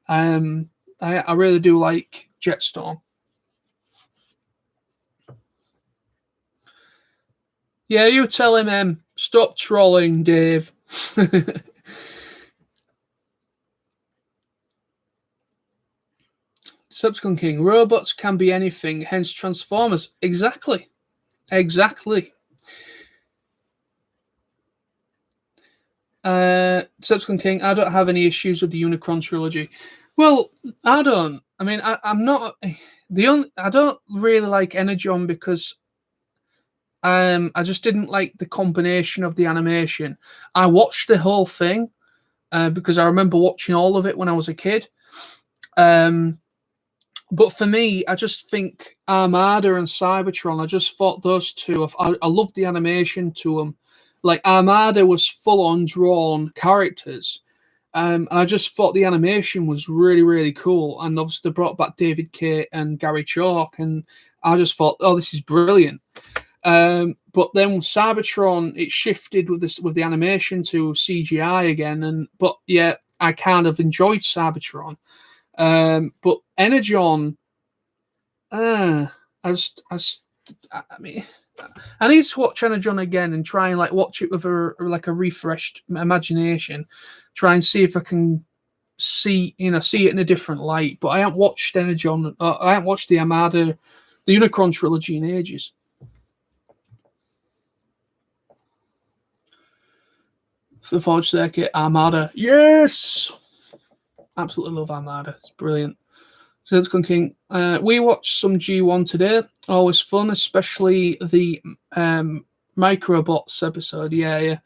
I really do like Jetstorm. Yeah, you tell him, stop trolling, Dave. Decepticon King, robots can be anything, hence Transformers. Exactly. Decepticon King, I don't have any issues with the Unicron trilogy. Well, I don't. I mean, I'm not I don't really like Energon because I just didn't like the combination of the animation. I watched the whole thing because I remember watching all of it when I was a kid. But for me, I just think Armada and Cybertron, I just thought those two, I loved the animation to them. Like, Armada was full-on drawn characters. And I just thought the animation was really, really cool. And obviously they brought back David Kate and Gary Chalk. And I just thought, oh, this is brilliant. But then Cybertron, it shifted with the animation to CGI again. But yeah, I kind of enjoyed Cybertron. But Energon, I mean, I need to watch Energon again and try and watch it with a refreshed imagination. Try and see if I can see it in a different light. But I haven't watched Energon. I haven't watched the Armada, the Unicron trilogy in ages. The Forge Circuit, Armada, yes. Absolutely love Armada. It's brilliant. So it's King. We watched some G1 today. Always fun, especially the Microbots episode. Yeah.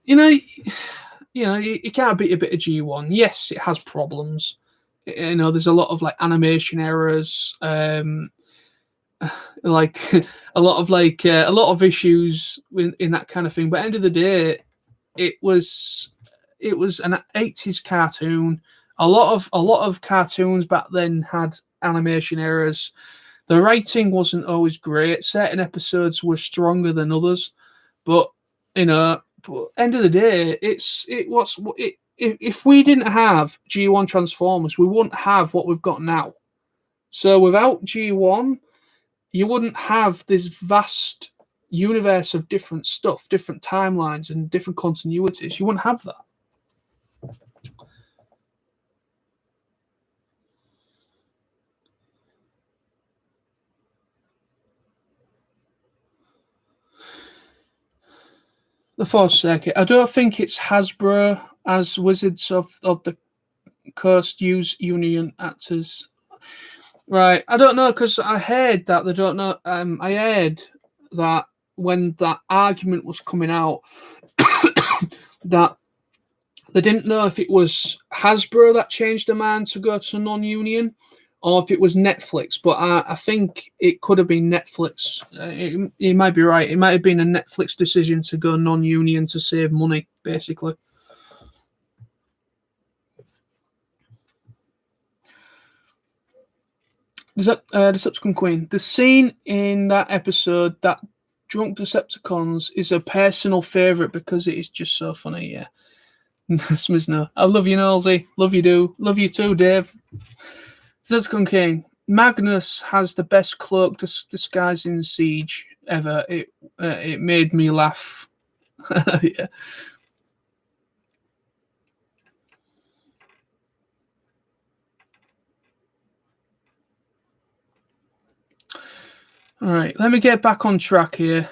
You can't beat a bit of G1. Yes, it has problems. There's a lot of animation errors. A lot of issues in that kind of thing. But at the end of the day, it was an 80s cartoon. A lot of cartoons back then had animation errors. The writing wasn't always great. Certain episodes were stronger than others, but end of the day, if we didn't have G1 Transformers, we wouldn't have what we've got now. So without G1, you wouldn't have this vast universe of different stuff, different timelines, and different continuities. You wouldn't have that. The Force Circuit. I don't think it's Hasbro as Wizards of the Coast use Union actors. Right. I don't know, because I heard that they don't know. I heard that when that argument was coming out, that they didn't know if it was Hasbro that changed their mind to go to non-union, or if it was Netflix. But I think it could have been Netflix. You might be right. It might have been a Netflix decision to go non-union to save money, basically. Decepticon Queen. The scene in that episode, that drunk Decepticons, is a personal favourite because it is just so funny, yeah. Smizno. I love you, Nolsey. Love you, do. Love you too, Dave. Decepticon King. Magnus has the best cloak disguising siege ever. It made me laugh. Yeah. All right, let me get back on track here.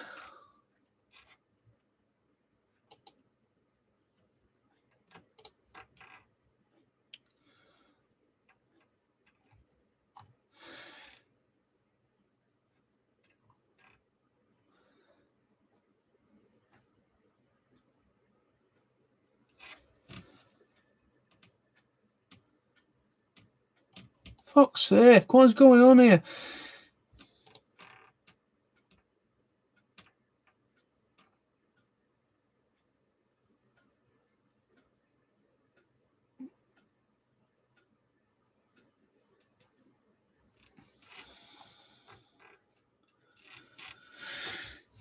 Fuck's sake, what's going on here?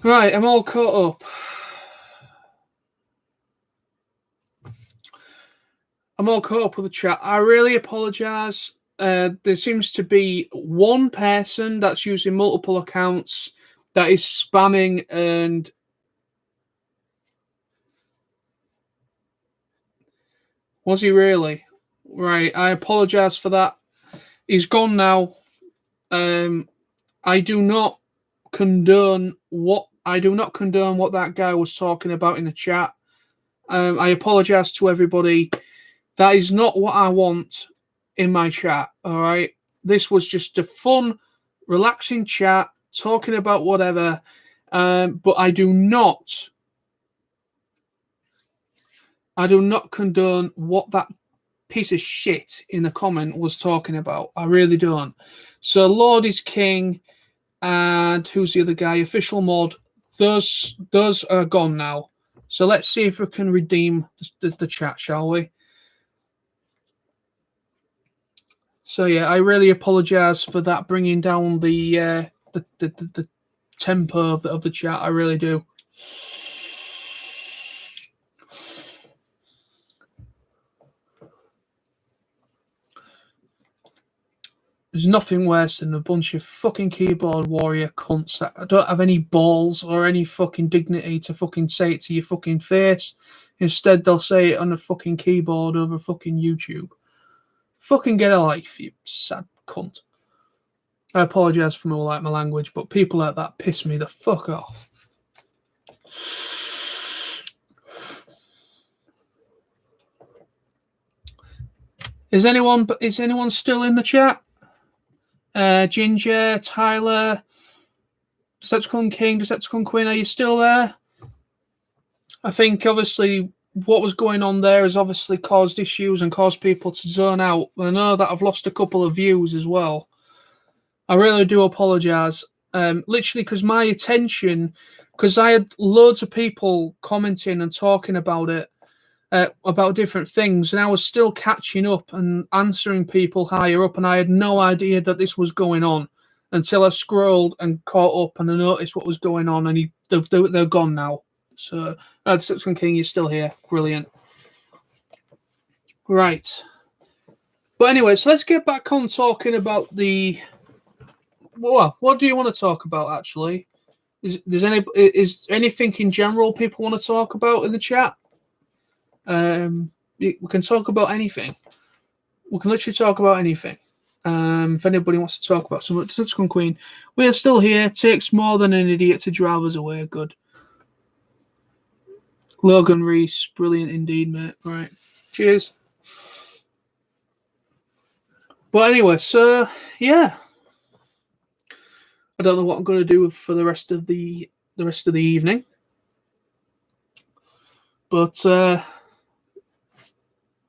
Right, I'm all caught up. I'm all caught up with the chat. I really apologise. There seems to be one person that's using multiple accounts that is spamming, and was he really? Right, I apologise for that. He's gone now. I do not condone what that guy was talking about in the chat. I apologise to everybody. That is not what I want in my chat. All right, this was just a fun, relaxing chat talking about whatever. But I do not condone what that piece of shit in the comment was talking about. I really don't. So Lord is King, and who's the other guy? Official Mod. Those are gone now. So let's see if we can redeem the chat, shall we? So yeah, I really apologise for that, bringing down the tempo of the chat. I really do. There's nothing worse than a bunch of fucking keyboard warrior cunts that don't have any balls or any fucking dignity to fucking say it to your fucking face. Instead, they'll say it on a fucking keyboard over fucking YouTube. Fucking get a life, you sad cunt. I apologise for my language, but people like that piss me the fuck off. Is anyone still in the chat? Ginger, Tyler, Decepticon King, Decepticon Queen, are you still there? I think obviously what was going on there has obviously caused issues and caused people to zone out. I know that I've lost a couple of views as well. I really do apologise. Literally, because my attention, because I had loads of people commenting and talking about it, about different things, and I was still catching up and answering people higher up, and I had no idea that this was going on until I scrolled and caught up and I noticed what was going on, and they're gone now. So, Decepticon King, you're still here. Brilliant. Right. But anyway, so let's get back on talking about what do you want to talk about, actually? Is anything in general people want to talk about in the chat? We can talk about anything. We can literally talk about anything. If anybody wants to talk about something, Decepticon Queen, we are still here. Takes more than an idiot to drive us away. Good. Logan Reese, brilliant indeed, mate. Right. Cheers. But anyway, so yeah. I don't know what I'm going to do for the rest of the evening. But yeah,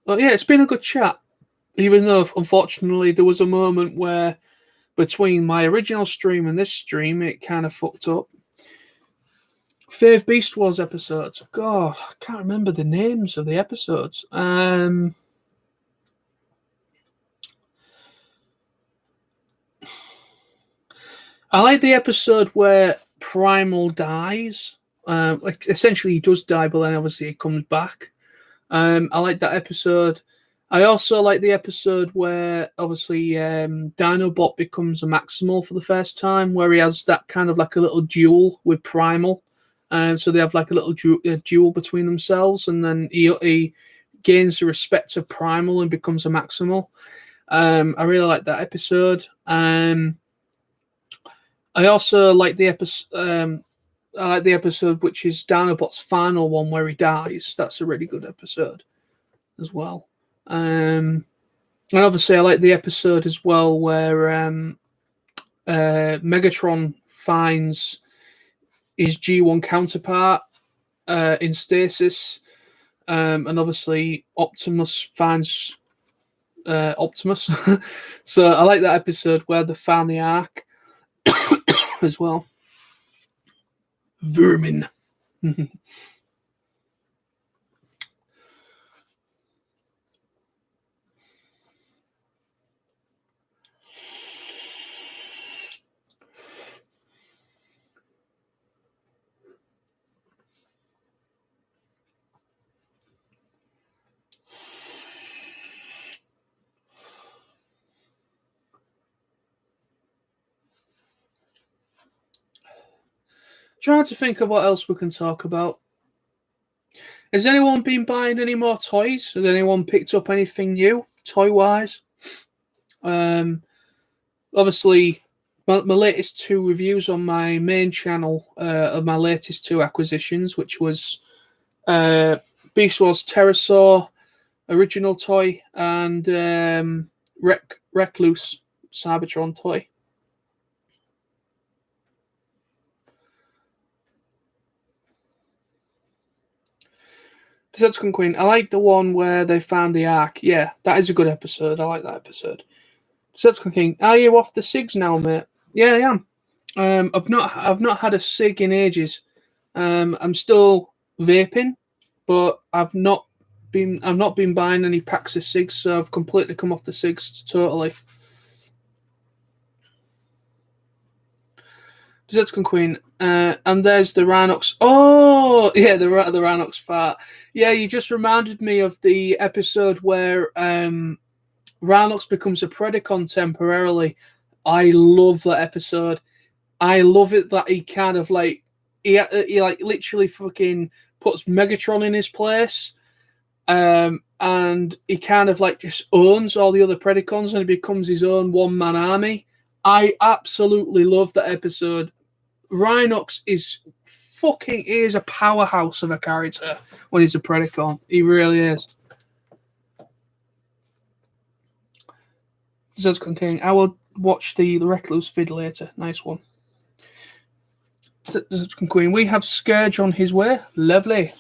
it's been a good chat. Even though, unfortunately, there was a moment where between my original stream and this stream, it kind of fucked up. Fave Beast Wars episodes. God, I can't remember the names of the episodes. I like the episode where Primal dies. Like essentially, he does die, but then obviously he comes back. I like that episode. I also like the episode where obviously Dinobot becomes a Maximal for the first time, where he has that kind of like a little duel with Primal. So they have like a little duel between themselves, and then he gains the respect of Primal and becomes a Maximal. I really like that episode. I also like the episode. I like the episode which is Dinobot's final one where he dies. That's a really good episode as well. And obviously, I like the episode as well where Megatron finds his G1 counterpart in stasis, and obviously Optimus finds Optimus. So I like that episode where they found the Ark as well. Vermin. Trying to think of what else we can talk about. Has anyone been buying any more toys? Has anyone picked up anything new, toy-wise? Obviously, my latest 2 reviews on my main channel of my latest 2 acquisitions, which was Beast Wars Pterosaur original toy and Recluse Cybertron toy. Decepticon Queen. I like the one where they found the Ark. Yeah, that is a good episode. I like that episode. Decepticon King. Are you off the SIGs now, mate? Yeah, I am. I've not had a SIG in ages. I'm still vaping, but I've not been buying any packs of SIGs, so I've completely come off the SIGs totally. Decepticon Queen. And there's the Rhinox. Oh, yeah, the Rhinox fart. Yeah, you just reminded me of the episode where Rhinox becomes a Predacon temporarily. I love that episode. I love it that he kind of like he like literally fucking puts Megatron in his place, and he kind of like just owns all the other Predacons and he becomes his own one-man army. I absolutely love that episode. Rhinox is a powerhouse of a character when he's a Predacon. He really is. Decepticon King. I will watch the Recluse vid later. Nice one. Decepticon Queen. We have Scourge on his way. Lovely.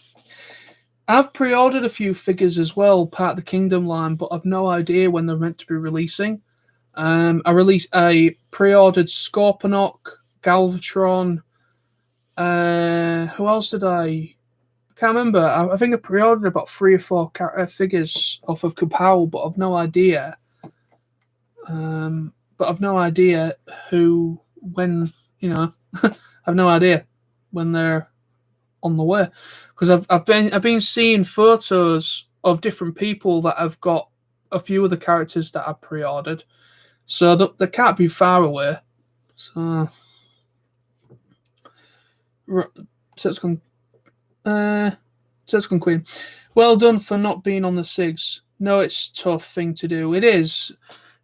I've pre-ordered a few figures as well, part of the Kingdom line, but I've no idea when they're meant to be releasing. I pre-ordered Scorponok, Galvatron. Who else did I can't remember. I think I pre-ordered about 3 or 4 figures off of Kapow, but I've no idea. But I've no idea when I've no idea when they're on the way, because I've been seeing photos of different people that have got a few of the characters that I've pre-ordered, so they can't be far away. So Decepticon Queen, well done for not being on the SIGs. No, it's a tough thing to do. It is.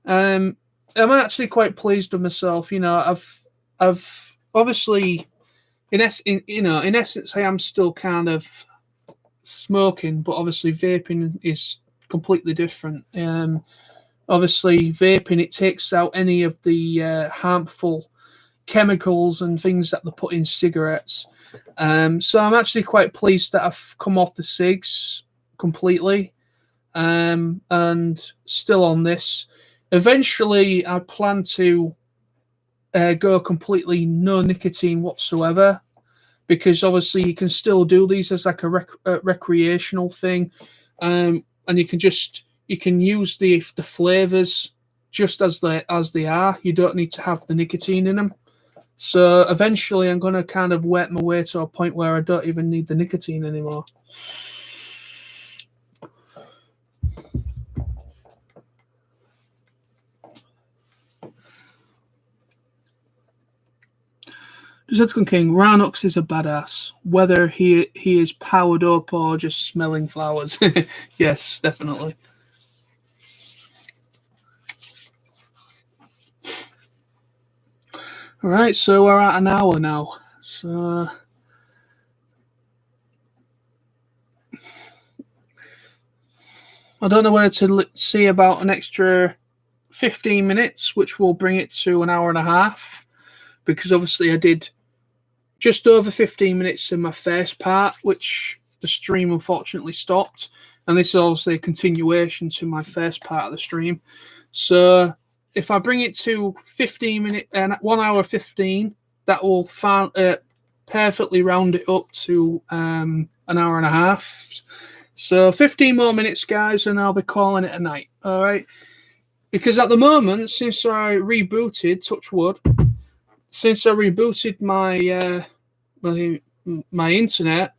I'm actually quite pleased with myself. I've obviously, in essence, I am still kind of smoking, but obviously vaping is completely different. Obviously, vaping, it takes out any of the harmful chemicals and things that they put in cigarettes. So I'm actually quite pleased that I've come off the cigs completely, and still on this. Eventually, I plan to go completely no nicotine whatsoever, because obviously you can still do these as like a recreational thing, and you can use the flavors just as they are. You don't need to have the nicotine in them. So eventually, I'm going to kind of work my way to a point where I don't even need the nicotine anymore. Zetcon King, Ranox is a badass, whether he is powered up or just smelling flowers. Yes, definitely. All right, so we're at an hour now. So I don't know whether to see about an extra 15 minutes, which will bring it to an hour and a half, because obviously I did just over 15 minutes in my first part, which the stream unfortunately stopped. And this is obviously a continuation to my first part of the stream. So if I bring it to 15 minutes and 1 hour 15, that will perfectly round it up to an hour and a half. So 15 more minutes, guys, and I'll be calling it a night. All right. Because at the moment, since I rebooted, touch wood, since I rebooted my internet,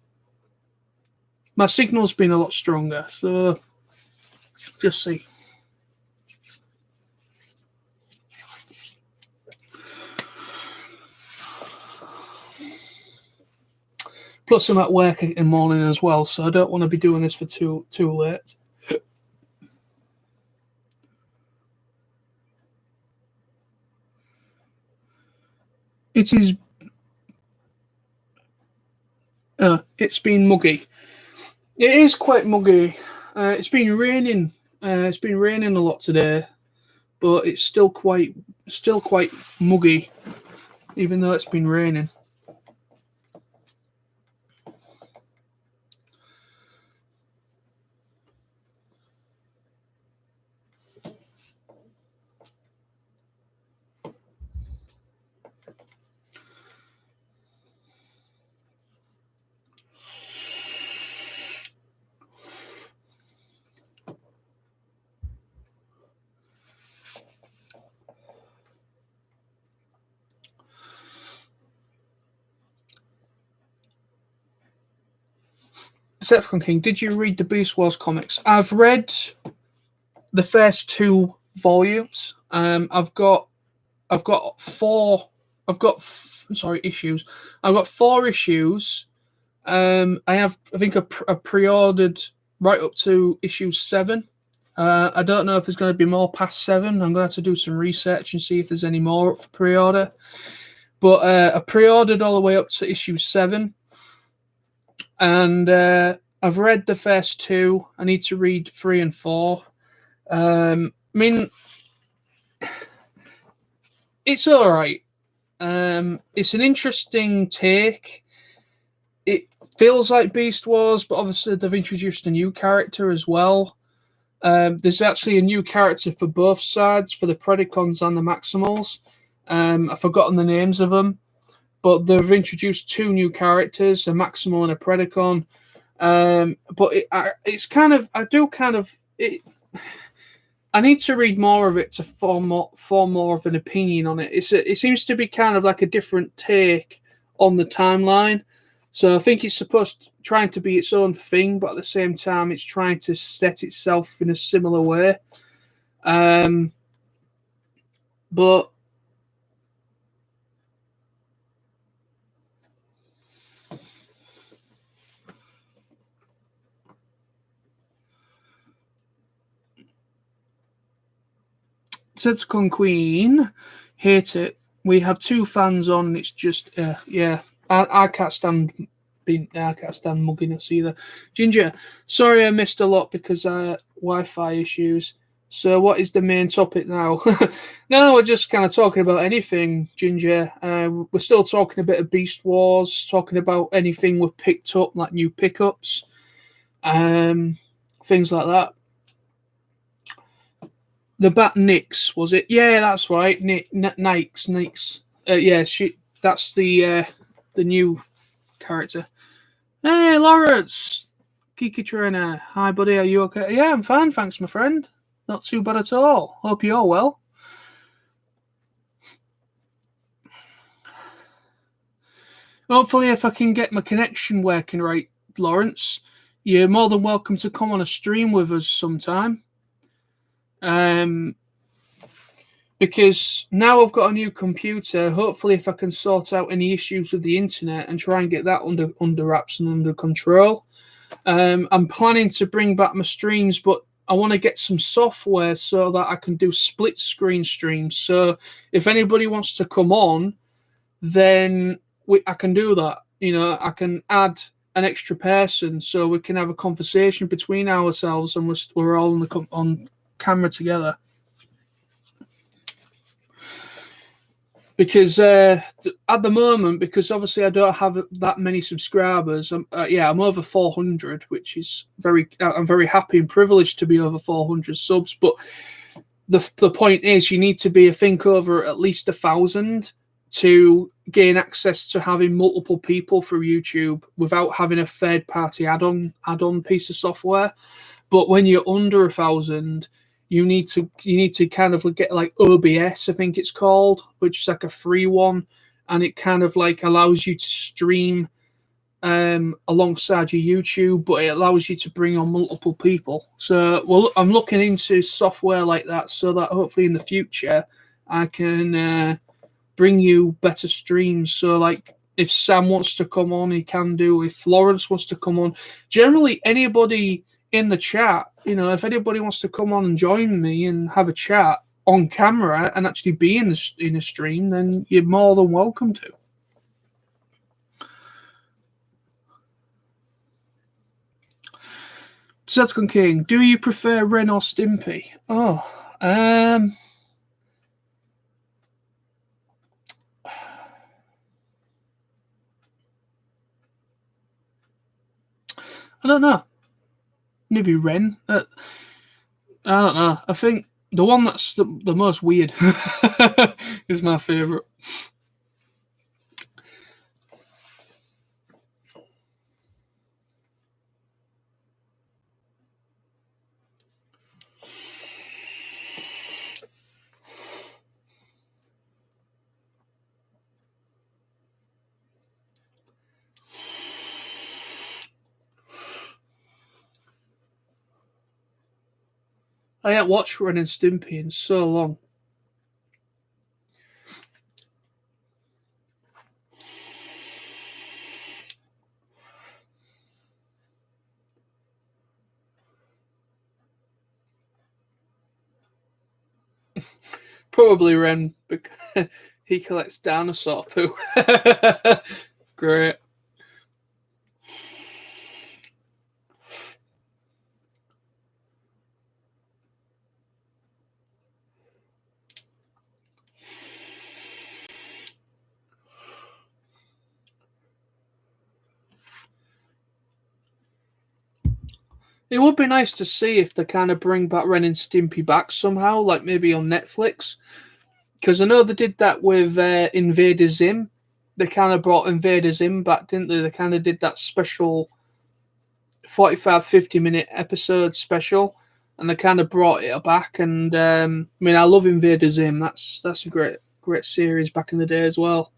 my signal's been a lot stronger. So just see. Plus, I'm at work in the morning as well, so I don't want to be doing this for too late. It is. It's been muggy. It is quite muggy. It's been raining. It's been raining a lot today, but it's still quite muggy, even though it's been raining. Zetcon King, did you read the Beast Wars comics? I've read the first 2 volumes. I've got issues. I've got 4 issues. I think I pre-ordered right up to issue 7. I don't know if there's going to be more past 7. I'm going to have to do some research and see if there's any more up for pre-order. But I pre-ordered all the way up to issue 7. And I've read the first 2. I need to read 3 and 4. I mean, it's all right. It's an interesting take. It feels like Beast Wars, but obviously they've introduced a new character as well. There's actually a new character for both sides, for the Predacons and the Maximals. I've forgotten the names of them, but they've introduced 2 new characters, a Maximal and a Predacon. But it's kind of, I need to read more of it to form more of an opinion on it. It seems to be kind of like a different take on the timeline. So I think it's trying to be its own thing, but at the same time, it's trying to set itself in a similar way. But Zetcon Queen, hate it. We have 2 fans on. It's just yeah. I can't stand mugginess either. Ginger, sorry I missed a lot because Wi-Fi issues. So what is the main topic now? No, we're just kind of talking about anything, Ginger. We're still talking a bit of Beast Wars, talking about anything we've picked up, like new pickups, things like that. The Bat Nix, was it? Yeah, that's right. Nix. Yeah, that's the new character. Hey, Lawrence! Kiki Trainer. Hi, buddy. Are you okay? Yeah, I'm fine, thanks, my friend. Not too bad at all. Hope you're well. Hopefully, if I can get my connection working right, Lawrence, you're more than welcome to come on a stream with us sometime. because now I've got a new computer. Hopefully, if I can sort out any issues with the internet and try and get that under wraps and under control, I'm planning to bring back my streams, but I want to get some software so that I can do split screen streams. So if anybody wants to come on, then I can do that. You know, I can add an extra person so we can have a conversation between ourselves and we're all on camera together. Because at the moment, because obviously I don't have that many subscribers, I'm over 400, which is I'm very happy and privileged to be over 400 subs. But the point is, you need to be, I think, over at least 1,000 to gain access to having multiple people through YouTube without having a third-party add-on piece of software. But when you're under 1,000, you need to kind of get like OBS, I think it's called, which is like a free one, and it kind of like allows you to stream alongside your YouTube, but it allows you to bring on multiple people. So I'm looking into software like that so that hopefully in the future I can bring you better streams. So like if Sam wants to come on, he can do. If Lawrence wants to come on, generally anybody in the chat, you know, if anybody wants to come on and join me and have a chat on camera and actually be in a stream, then you're more than welcome to. Zedcon King, do you prefer Ren or Stimpy? Oh, I don't know. Maybe Ren. I don't know. I think the one that's the most weird is my favourite. I haven't watched Ren and Stimpy in so long. Probably Ren, because he collects dinosaur poo. Great. It would be nice to see if they kind of bring back Ren and Stimpy back somehow, like maybe on Netflix. Because I know they did that with Invader Zim. They kind of brought Invader Zim back, didn't they? They kind of did that special 45, 50-minute episode special, and they kind of brought it back. And I mean, I love Invader Zim. That's a great series back in the day as well.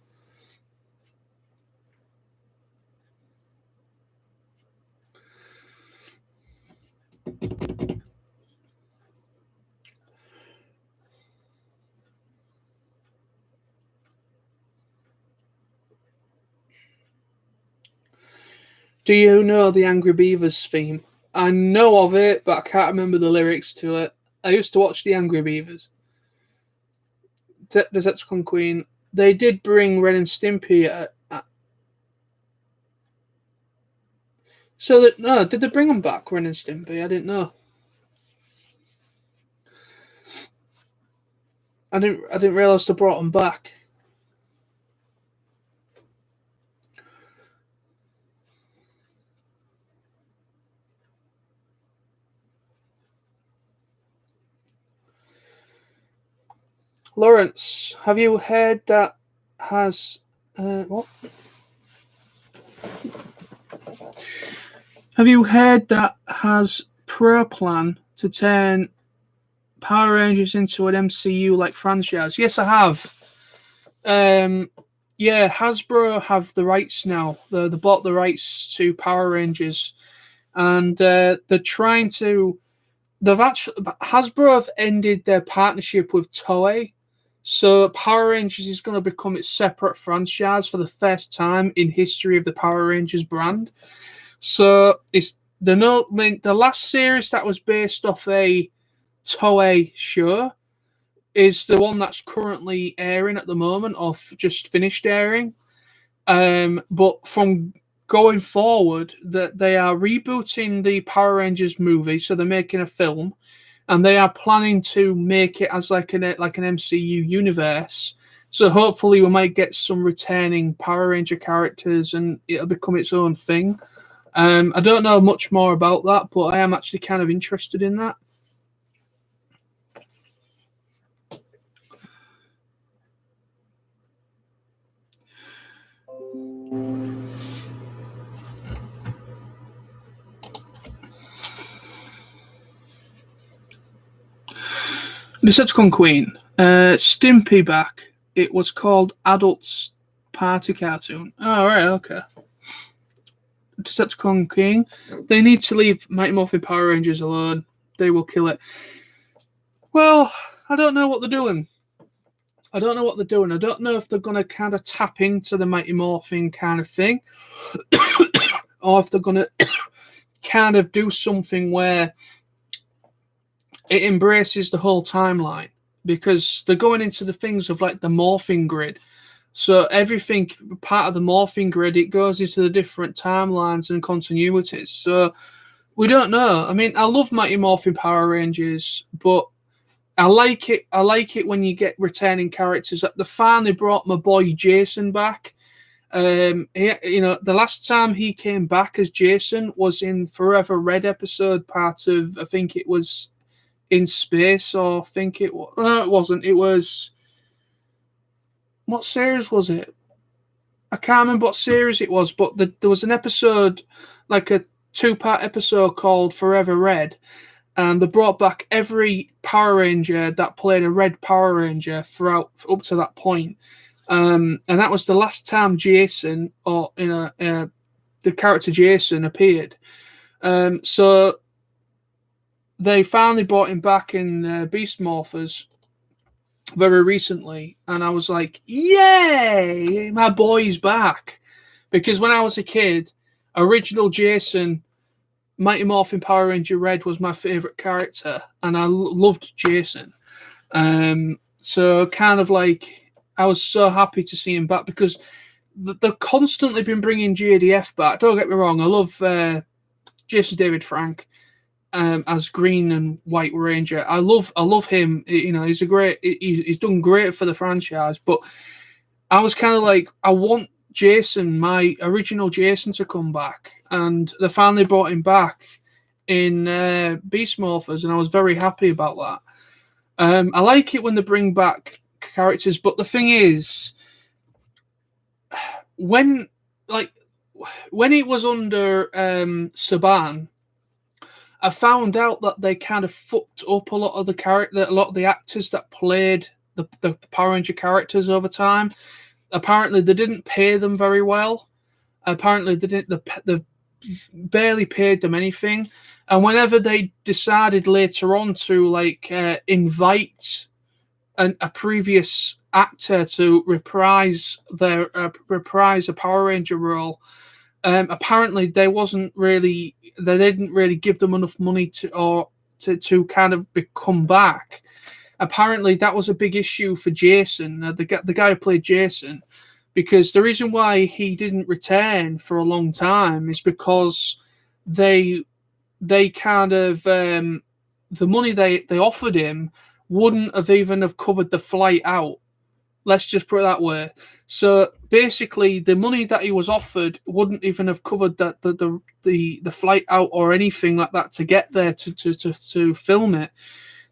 Do you know the Angry Beavers theme? I know of it, but I can't remember the lyrics to it. I used to watch the Angry Beavers. The Zedcon Queen. They did bring Ren and Stimpy. Did they bring them back, Ren and Stimpy? I didn't know. I didn't realize they brought them back. Lawrence, have you heard that has what? Have you heard that has Pro plan to turn Power Rangers into an MCU-like franchise? Yes, I have. Yeah, Hasbro have the rights now. They bought the rights to Power Rangers, and they're trying to. Hasbro have ended their partnership with Toei, So Power Rangers is going to become its separate franchise for the first time in history of the Power Rangers brand. So it's the last series that was based off a Toei show is the one that's currently airing at the moment, or just finished airing. But from going forward, that they are rebooting the Power Rangers movie, so they're making a film, and they are planning to make it as like an MCU universe. So hopefully we might get some returning Power Ranger characters, and it'll become its own thing. I don't know much more about that, but I am actually kind of interested in that. Decepticon Queen. Stimpy back. It was called Adults Party Cartoon. Oh, right, okay. Decepticon King. They need to leave Mighty Morphin Power Rangers alone. They will kill it. Well, I don't know what they're doing. I don't know if they're going to kind of tap into the Mighty Morphin kind of thing, or if they're going to kind of do something where it embraces the whole timeline, because they're going into the things of like the morphing grid. So everything part of the morphing grid, it goes into the different timelines and continuities. So we don't know. I mean, I love Mighty Morphin Power Rangers, but I like it. I like it when you get returning characters. They finally brought my boy Jason back. The last time he came back as Jason was in Forever Red episode, part of, I think it was In Space, or I think it was. No, it wasn't. It was. What series was it? I can't remember what series it was, but there was an episode, like a 2-part episode called Forever Red, and they brought back every Power Ranger that played a Red Power Ranger throughout up to that point. And that was the last time Jason, or the character Jason, appeared. So they finally brought him back in Beast Morphers very recently, and I was like, yay, my boy's back. Because when I was a kid, original Jason, Mighty Morphin Power Ranger Red was my favorite character, and I loved Jason. So kind of like, I was so happy to see him back, because they've constantly been bringing JDF back. Don't get me wrong, I love Jason David Frank as Green and White Ranger. I love him. You know, he's done great for the franchise. But I was kind of like, I want Jason, my original Jason, to come back, and they finally brought him back in Beast Morphers, and I was very happy about that. I like it when they bring back characters, but the thing is, when it was under Saban, I found out that they kind of fucked up a lot of the actors that played the Power Ranger characters over time. Apparently, they didn't pay them very well. Apparently, they barely paid them anything. And whenever they decided later on to invite a previous actor to reprise a Power Ranger role, apparently they didn't really give them enough money to kind of come back. Apparently that was a big issue for Jason, the guy who played Jason, because the reason why he didn't return for a long time is because they kind of the money they offered him wouldn't have even have covered the flight out. Let's just put it that way. So basically, the money that he was offered wouldn't even have covered the flight out or anything like that to get there to film it.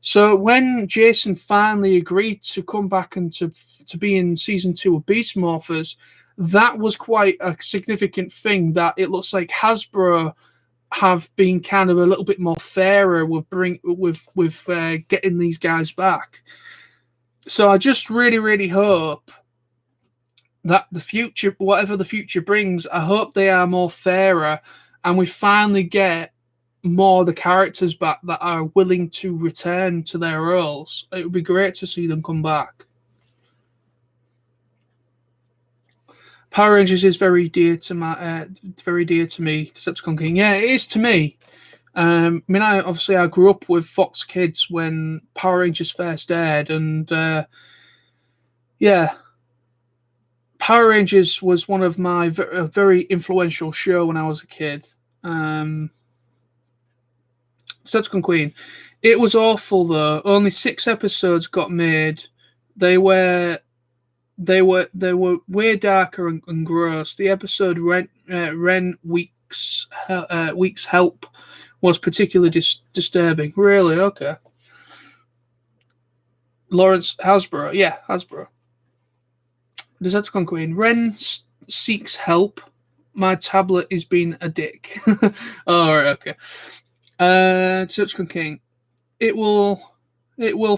So when Jason finally agreed to come back and to be in season 2 of Beast Morphers, that was quite a significant thing. That it looks like Hasbro have been kind of a little bit more fairer with getting these guys back. So I just really, really hope that the future, whatever the future brings, I hope they are more fairer, and we finally get more of the characters back that are willing to return to their roles. It would be great to see them come back. Power Rangers is very dear to me. Decepticon King, yeah, it is to me. I mean, I grew up with Fox Kids when Power Rangers first aired, and yeah, Power Rangers was one of my a very influential show when I was a kid. Decepticon Queen, it was awful though. Only 6 episodes got made. They were way darker and gross. The episode Ren Week's Help was particularly disturbing. Really? Okay. Lawrence Hasbro. Yeah, Hasbro. Decepticon Queen. Ren seeks help. My tablet is being a dick. Alright, okay. Decepticon King. It will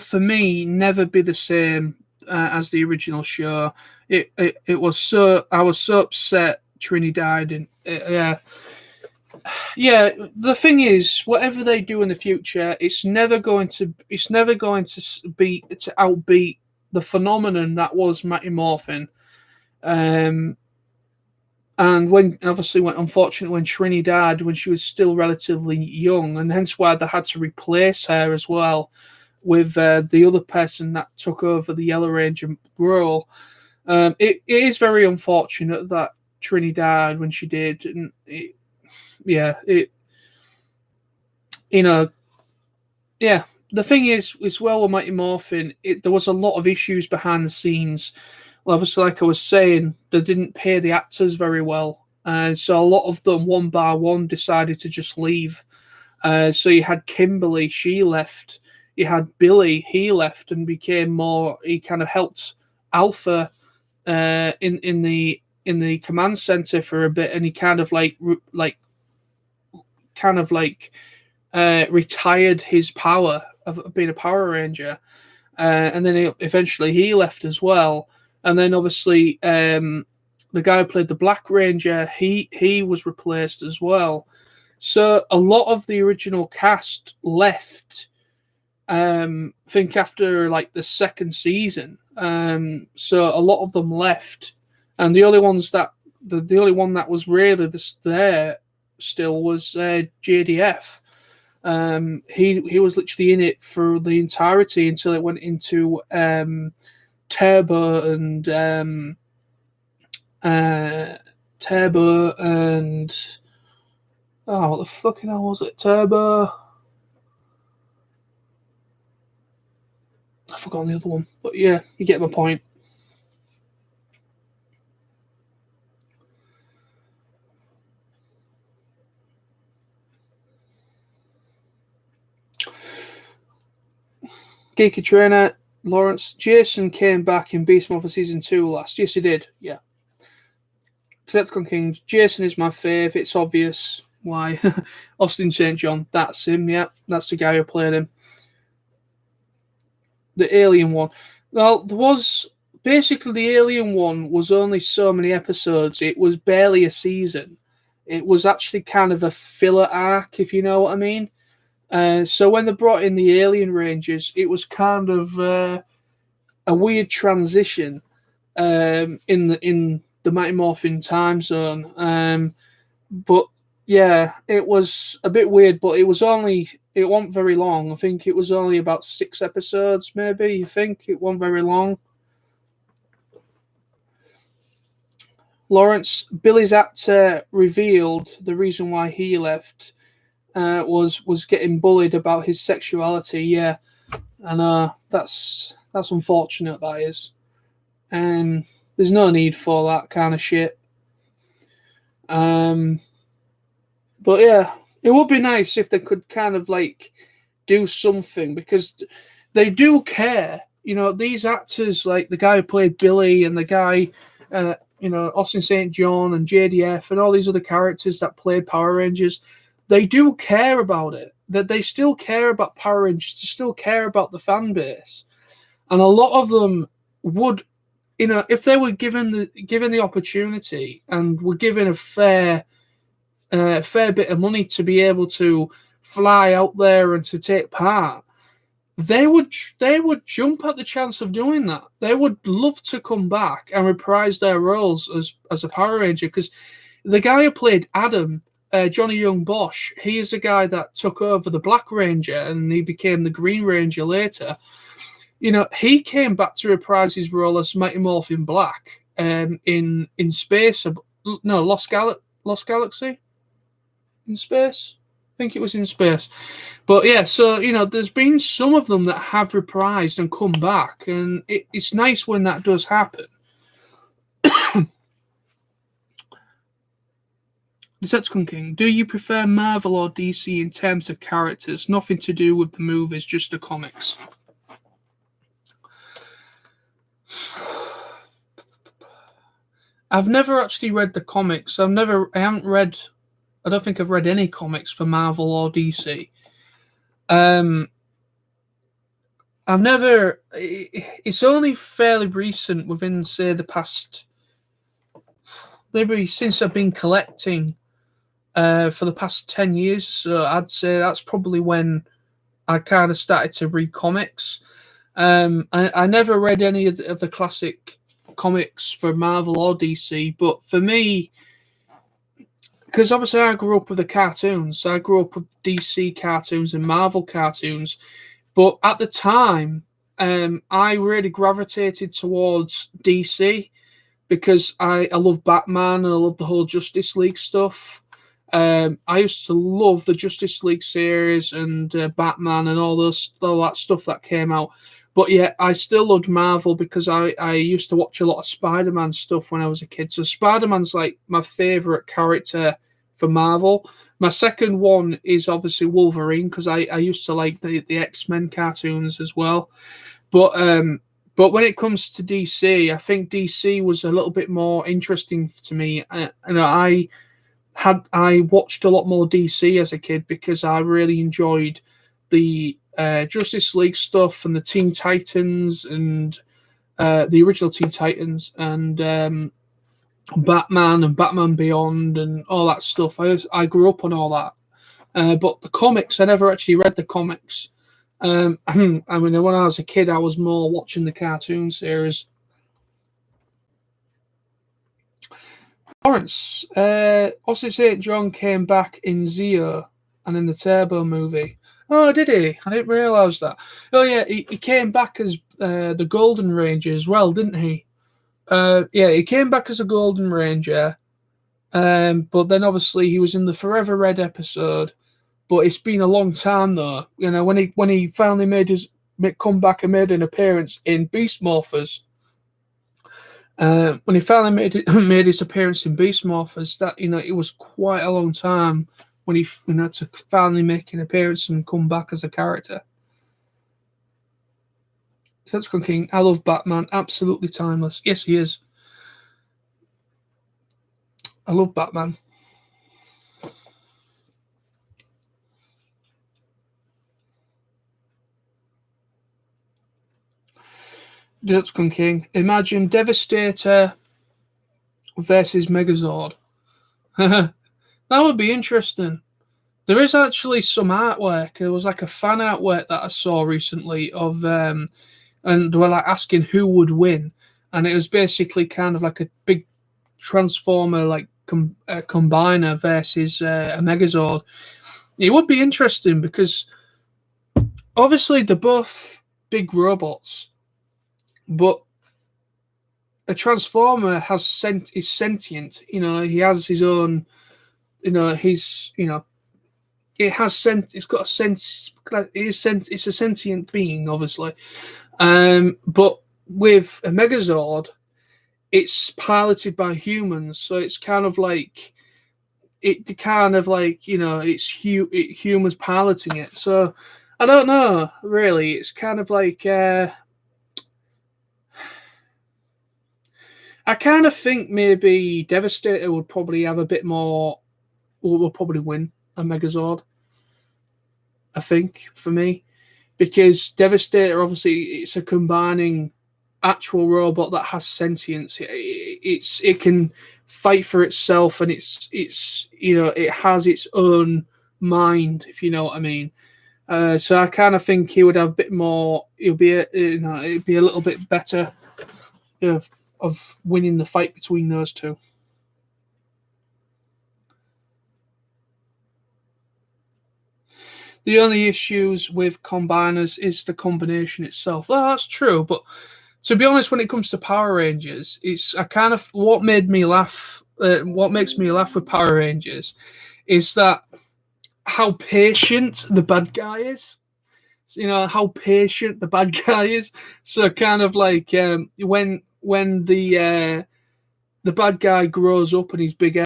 for me never be the same as the original show. It was so I was so upset Trini died, and yeah. The thing is, whatever they do in the future, it's never going to outbeat the phenomenon that was Mighty Morphin. And unfortunately, when Trini died, when she was still relatively young, and hence why they had to replace her as well with the other person that took over the Yellow Ranger role. It is very unfortunate that Trini died when she did, and the thing is, as well with Mighty Morphin, there was a lot of issues behind the scenes. Well, obviously, like I was saying, they didn't pay the actors very well, and so a lot of them, one by one, decided to just leave. So you had Kimberly, she left. You had Billy, he left and became more. He kind of helped Alpha in the command center for a bit, and he kind of retired his power of being a Power Ranger, and then eventually he left as well. And then obviously the guy who played the Black Ranger, he was replaced as well. So a lot of the original cast left. I think after like the second season, so a lot of them left, and the only ones that the only one that was really there still was JDF. He was literally in it for the entirety until it went into Turbo and what the fucking hell was it? Turbo. I forgot the other one, but yeah, you get my point. Geeky Trainer, Lawrence, Jason came back in Beast Morpher Season 2 last. Yes, he did, yeah. Decepticon King, Jason is my fave, it's obvious why. Austin St. John, that's him, yeah. That's the guy who played him. The Alien one. Well, there was... Basically, the Alien one was only so many episodes. It was barely a season. It was actually kind of a filler arc, if you know what I mean. So when they brought in the Alien Rangers, it was kind of a weird transition in the Mighty Morphin time zone. But yeah, it was a bit weird. But it wasn't very long. I think it was only about 6 episodes, maybe. You think it wasn't very long. Lawrence, Billy's actor revealed the reason why he left. Was getting bullied about his sexuality, yeah, and that's unfortunate. That is, and there's no need for that kind of shit. But yeah, it would be nice if they could kind of like do something, because they do care. You know, these actors, like the guy who played Billy and the guy, Austin St. John and JDF and all these other characters that played Power Rangers. They do care about it. That they still care about Power Rangers. They still care about the fan base, and a lot of them would, if they were given the opportunity and were given a fair bit of money to be able to fly out there and to take part, they would jump at the chance of doing that. They would love to come back and reprise their roles as a Power Ranger, because the guy who played Adam, Johnny Young Bosch, he is a guy that took over the Black Ranger and he became the Green Ranger later. He came back to reprise his role as Mighty Morphin Black in space. No, Lost Galaxy in space. I think it was in space. But yeah, so there's been some of them that have reprised and come back, and it's nice when that does happen. Decepticon King, do you prefer Marvel or DC in terms of characters? Nothing to do with the movies, just the comics. I've never actually read the comics. I don't think I've read any comics for Marvel or DC. It's only fairly recent, within, say, the past, maybe since I've been collecting for the past 10 years or so, I'd say that's probably when I kind of started to read comics. I never read any of the classic comics for Marvel or DC, but for me, because obviously I grew up with the cartoons, I grew up with DC cartoons and Marvel cartoons, but at the time, I really gravitated towards DC because I love Batman and I love the whole Justice League stuff. I used to love the Justice League series and Batman and all that stuff that came out. But yeah, I still loved Marvel because I used to watch a lot of Spider-Man stuff when I was a kid. So Spider-Man's like my favorite character for Marvel. My second one is obviously Wolverine because I used to like the X-Men cartoons as well. But when it comes to DC, I think DC was a little bit more interesting to me. I watched a lot more DC as a kid because I really enjoyed the Justice League stuff and the Teen Titans and the original Teen Titans and Batman and Batman Beyond and all that stuff. I grew up on all that. But the comics, I never actually read the comics. I mean, when I was a kid, I was more watching the cartoon series. Lawrence, Ossie St. John came back in Zeo and in the Turbo movie. Oh, did he? I didn't realise that. Oh, yeah, he came back as the Golden Ranger as well, didn't he? Yeah, he came back as a Golden Ranger, but then obviously he was in the Forever Red episode. But it's been a long time though. When he finally made his comeback and made an appearance in Beast Morphers. When he finally made his appearance in Beast Morphers, that it was quite a long time when he had to finally make an appearance and come back as a character. Decepticon King, I love Batman, absolutely timeless. Yes, he is. I love Batman. Decepticon King, imagine Devastator versus Megazord. That would be interesting. There is actually some artwork. There was like a fan artwork that I saw recently of, and they were like asking who would win, and it was basically kind of like a big Transformer like combiner versus a Megazord. It would be interesting because obviously they're both big robots, but a Transformer is sentient. He has his own. It has it's got a sense. It's a sentient being, obviously. But with a Megazord, it's piloted by humans, so it's kind of like it's humans piloting it. So I don't know, really. It's kind of like I kind of think maybe Devastator would probably have a bit more, will probably win a Megazord. I think for me, because Devastator obviously it's a combining actual robot that has sentience. It can fight for itself, and it has its own mind, if you know what I mean. So I kind of think he would have a bit more. It'd be a little bit better of winning the fight between those two. The only issues with combiners is the combination itself. Well, that's true, but to be honest, when it comes to Power Rangers, it's I kind of what made me laugh. What makes me laugh with Power Rangers is that how patient the bad guy is. You know how patient the bad guy is. So kind of like when the bad guy grows up and he's bigger,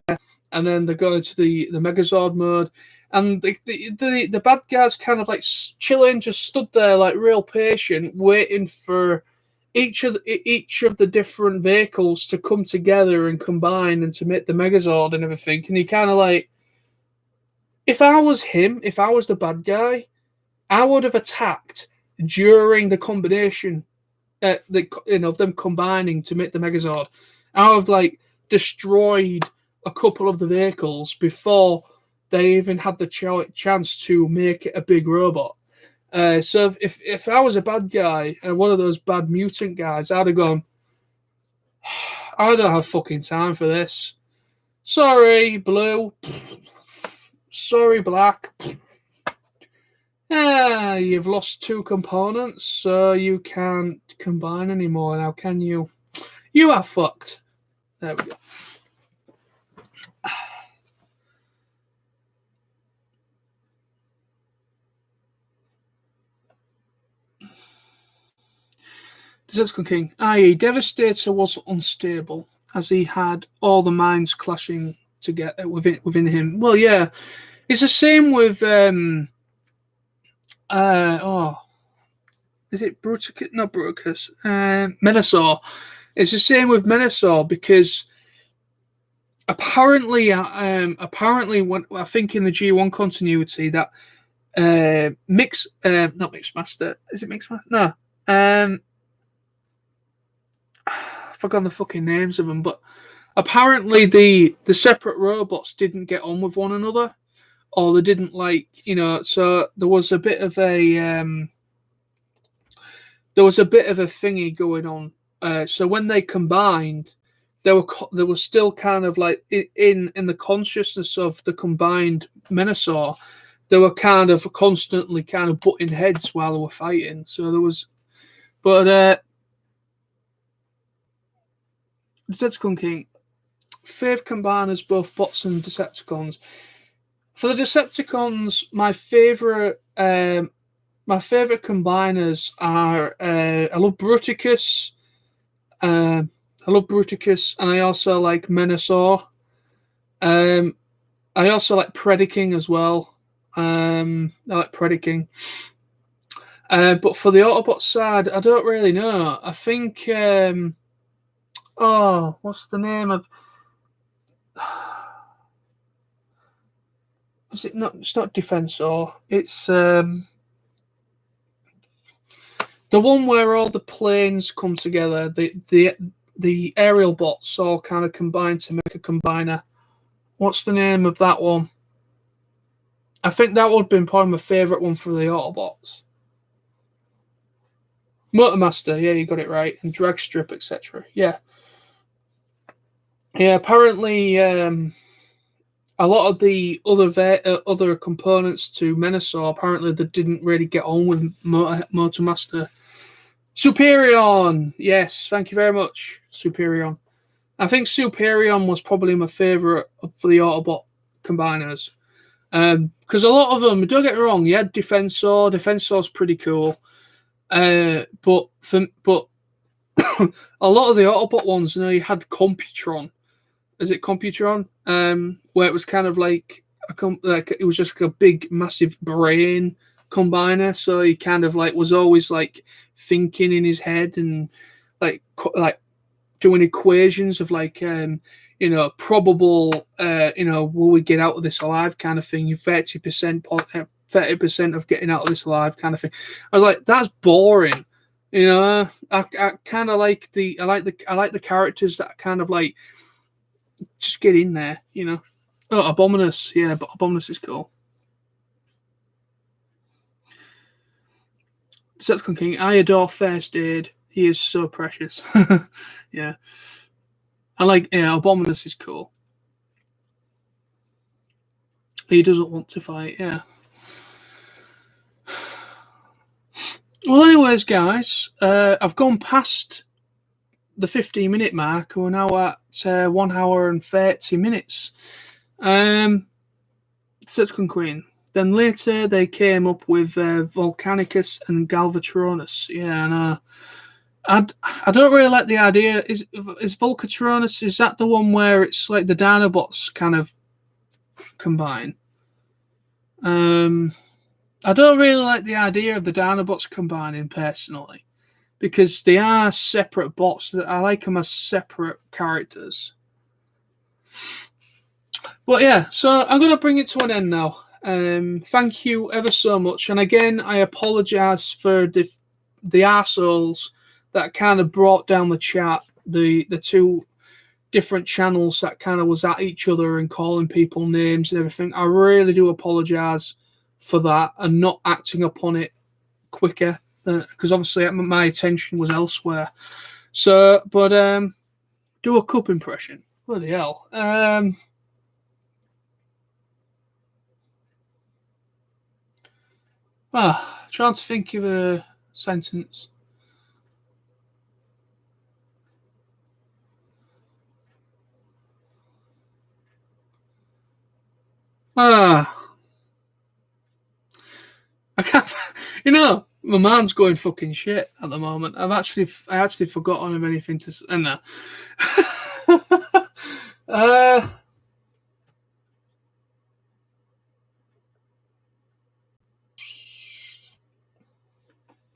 and then they go into the Megazord mode, and the bad guy's kind of like chilling, just stood there like real patient, waiting for each of the different vehicles to come together and combine and to make the Megazord and everything. And he kind of like, if I was him, if I was the bad guy, I would have attacked during the combination, of them combining to make the Megazord. I would have like destroyed a couple of the vehicles before they even had the chance to make it a big robot. So if I was a bad guy and one of those bad mutant guys, I'd have gone, I don't have fucking time for this. Sorry, Blue. Sorry, Black. You've lost 2 components, so you can't combine anymore now, can you? You are fucked. There we go. Decepticon King, i.e. Devastator was unstable, as he had all the minds clashing together within him. Well, yeah. It's the same with is it Bruticus? Not Bruticus. Menasor. It's the same with Menasor because apparently, when I think in the G1 continuity that not Mixmaster. Is it Mixmaster? No. I've forgotten the fucking names of them, but apparently the separate robots didn't get on with one another, or they didn't so there was a bit of a thingy going on. So when they combined, there was still kind of like in the consciousness of the combined Menasor, they were kind of constantly kind of butting heads while they were fighting. So there was, but Decepticon King, fave combiners, both bots and Decepticons. For the Decepticons, my favorite combiners are I love Bruticus. I love Bruticus, and I also like Menasor. I also like Predaking as well. I like Predaking. But for the Autobot side, I don't really know. I think what's the name of? Is it not? It's not Defensor. It's the one where all the planes come together. The aerial bots all kind of combine to make a combiner. What's the name of that one? I think that would have been probably my favourite one for the Autobots. Motormaster, yeah, you got it right. And Dragstrip, etc. Yeah. Yeah, apparently a lot of the other components to Menasor, apparently they didn't really get on with Motormaster. Superion! Yes, thank you very much, Superion. I think Superion was probably my favourite for the Autobot combiners. Because a lot of them, don't get me wrong, you had Defensor. Defensor's pretty cool. But a lot of the Autobot ones, you had Computron. Is it Computron? Where it was kind of like it was just like a big, massive brain combiner. So he kind of like was always like thinking in his head and like doing equations of like probable will we get out of this alive kind of thing. You 30% of getting out of this alive kind of thing. I was like, that's boring. I kind of like the characters that kind of like just get in there. Oh, Abominus, yeah, but Abominus is cool. Decepticon King, I adore First Aid. He is so precious. Yeah. I like, yeah, Abominus is cool. He doesn't want to fight, yeah. Well, anyways, guys, I've gone past the 15-minute mark. We're now at 1 hour and 30 minutes. Decepticon Queen. Then later they came up with Volcanicus and Galvatronus. Yeah, and I don't really like the idea. Is Volcatronus, is that the one where it's like the Dinobots kind of combine? I don't really like the idea of the Dinobots combining personally, because they are separate bots. That I like them as separate characters. But yeah, so I'm going to bring it to an end now. Thank you ever so much, and again, I apologise for the arseholes that kind of brought down the chat. The two different channels that kind of was at each other and calling people names and everything. I really do apologise for that and not acting upon it quicker, because obviously my attention was elsewhere. So, but do a cup impression. Bloody hell. Trying to think of a sentence. I can't. You know, my mind's going fucking shit at the moment. I actually forgotten of anything to say. No.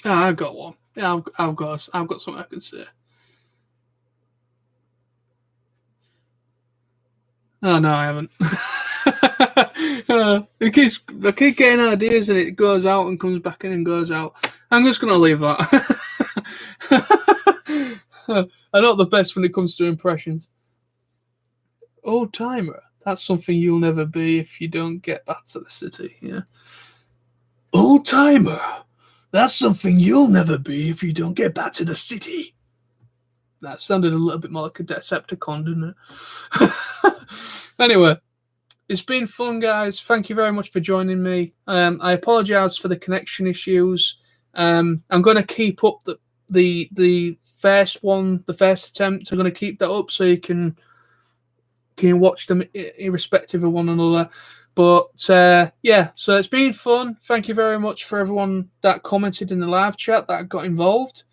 I've got one. Yeah, I've got something I can say. Oh no, I haven't. I keep getting ideas and it goes out and comes back in and goes out. I'm just gonna leave that. I'm not the best when it comes to impressions. Old timer. That's something you'll never be if you don't get back to the city. Yeah. Old timer. That's something you'll never be if you don't get back to the city. That sounded a little bit more like a Decepticon, didn't it? Anyway, it's been fun, guys. Thank you very much for joining me. I apologise for the connection issues. I'm going to keep up the first one, the first attempt. I'm going to keep that up so you can watch them irrespective of one another. But yeah, so it's been fun. Thank you very much for everyone that commented in the live chat that got involved.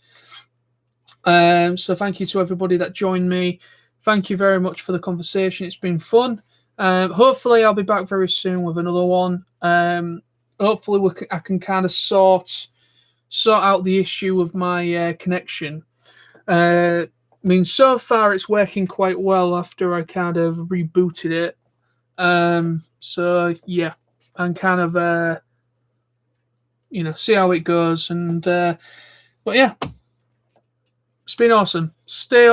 So thank you to everybody that joined me. Thank you very much for the conversation. It's been fun. Hopefully I'll be back very soon with another one. Hopefully I can kind of sort out the issue of my connection. I mean, so far it's working quite well after I kind of rebooted it. So yeah, and kind of see how it goes. And but yeah, it's been awesome. Stay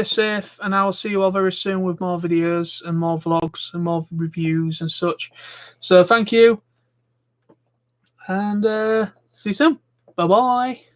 safe, and I will see you all very soon with more videos and more vlogs and more reviews and such. So thank you, and see you soon. Bye bye.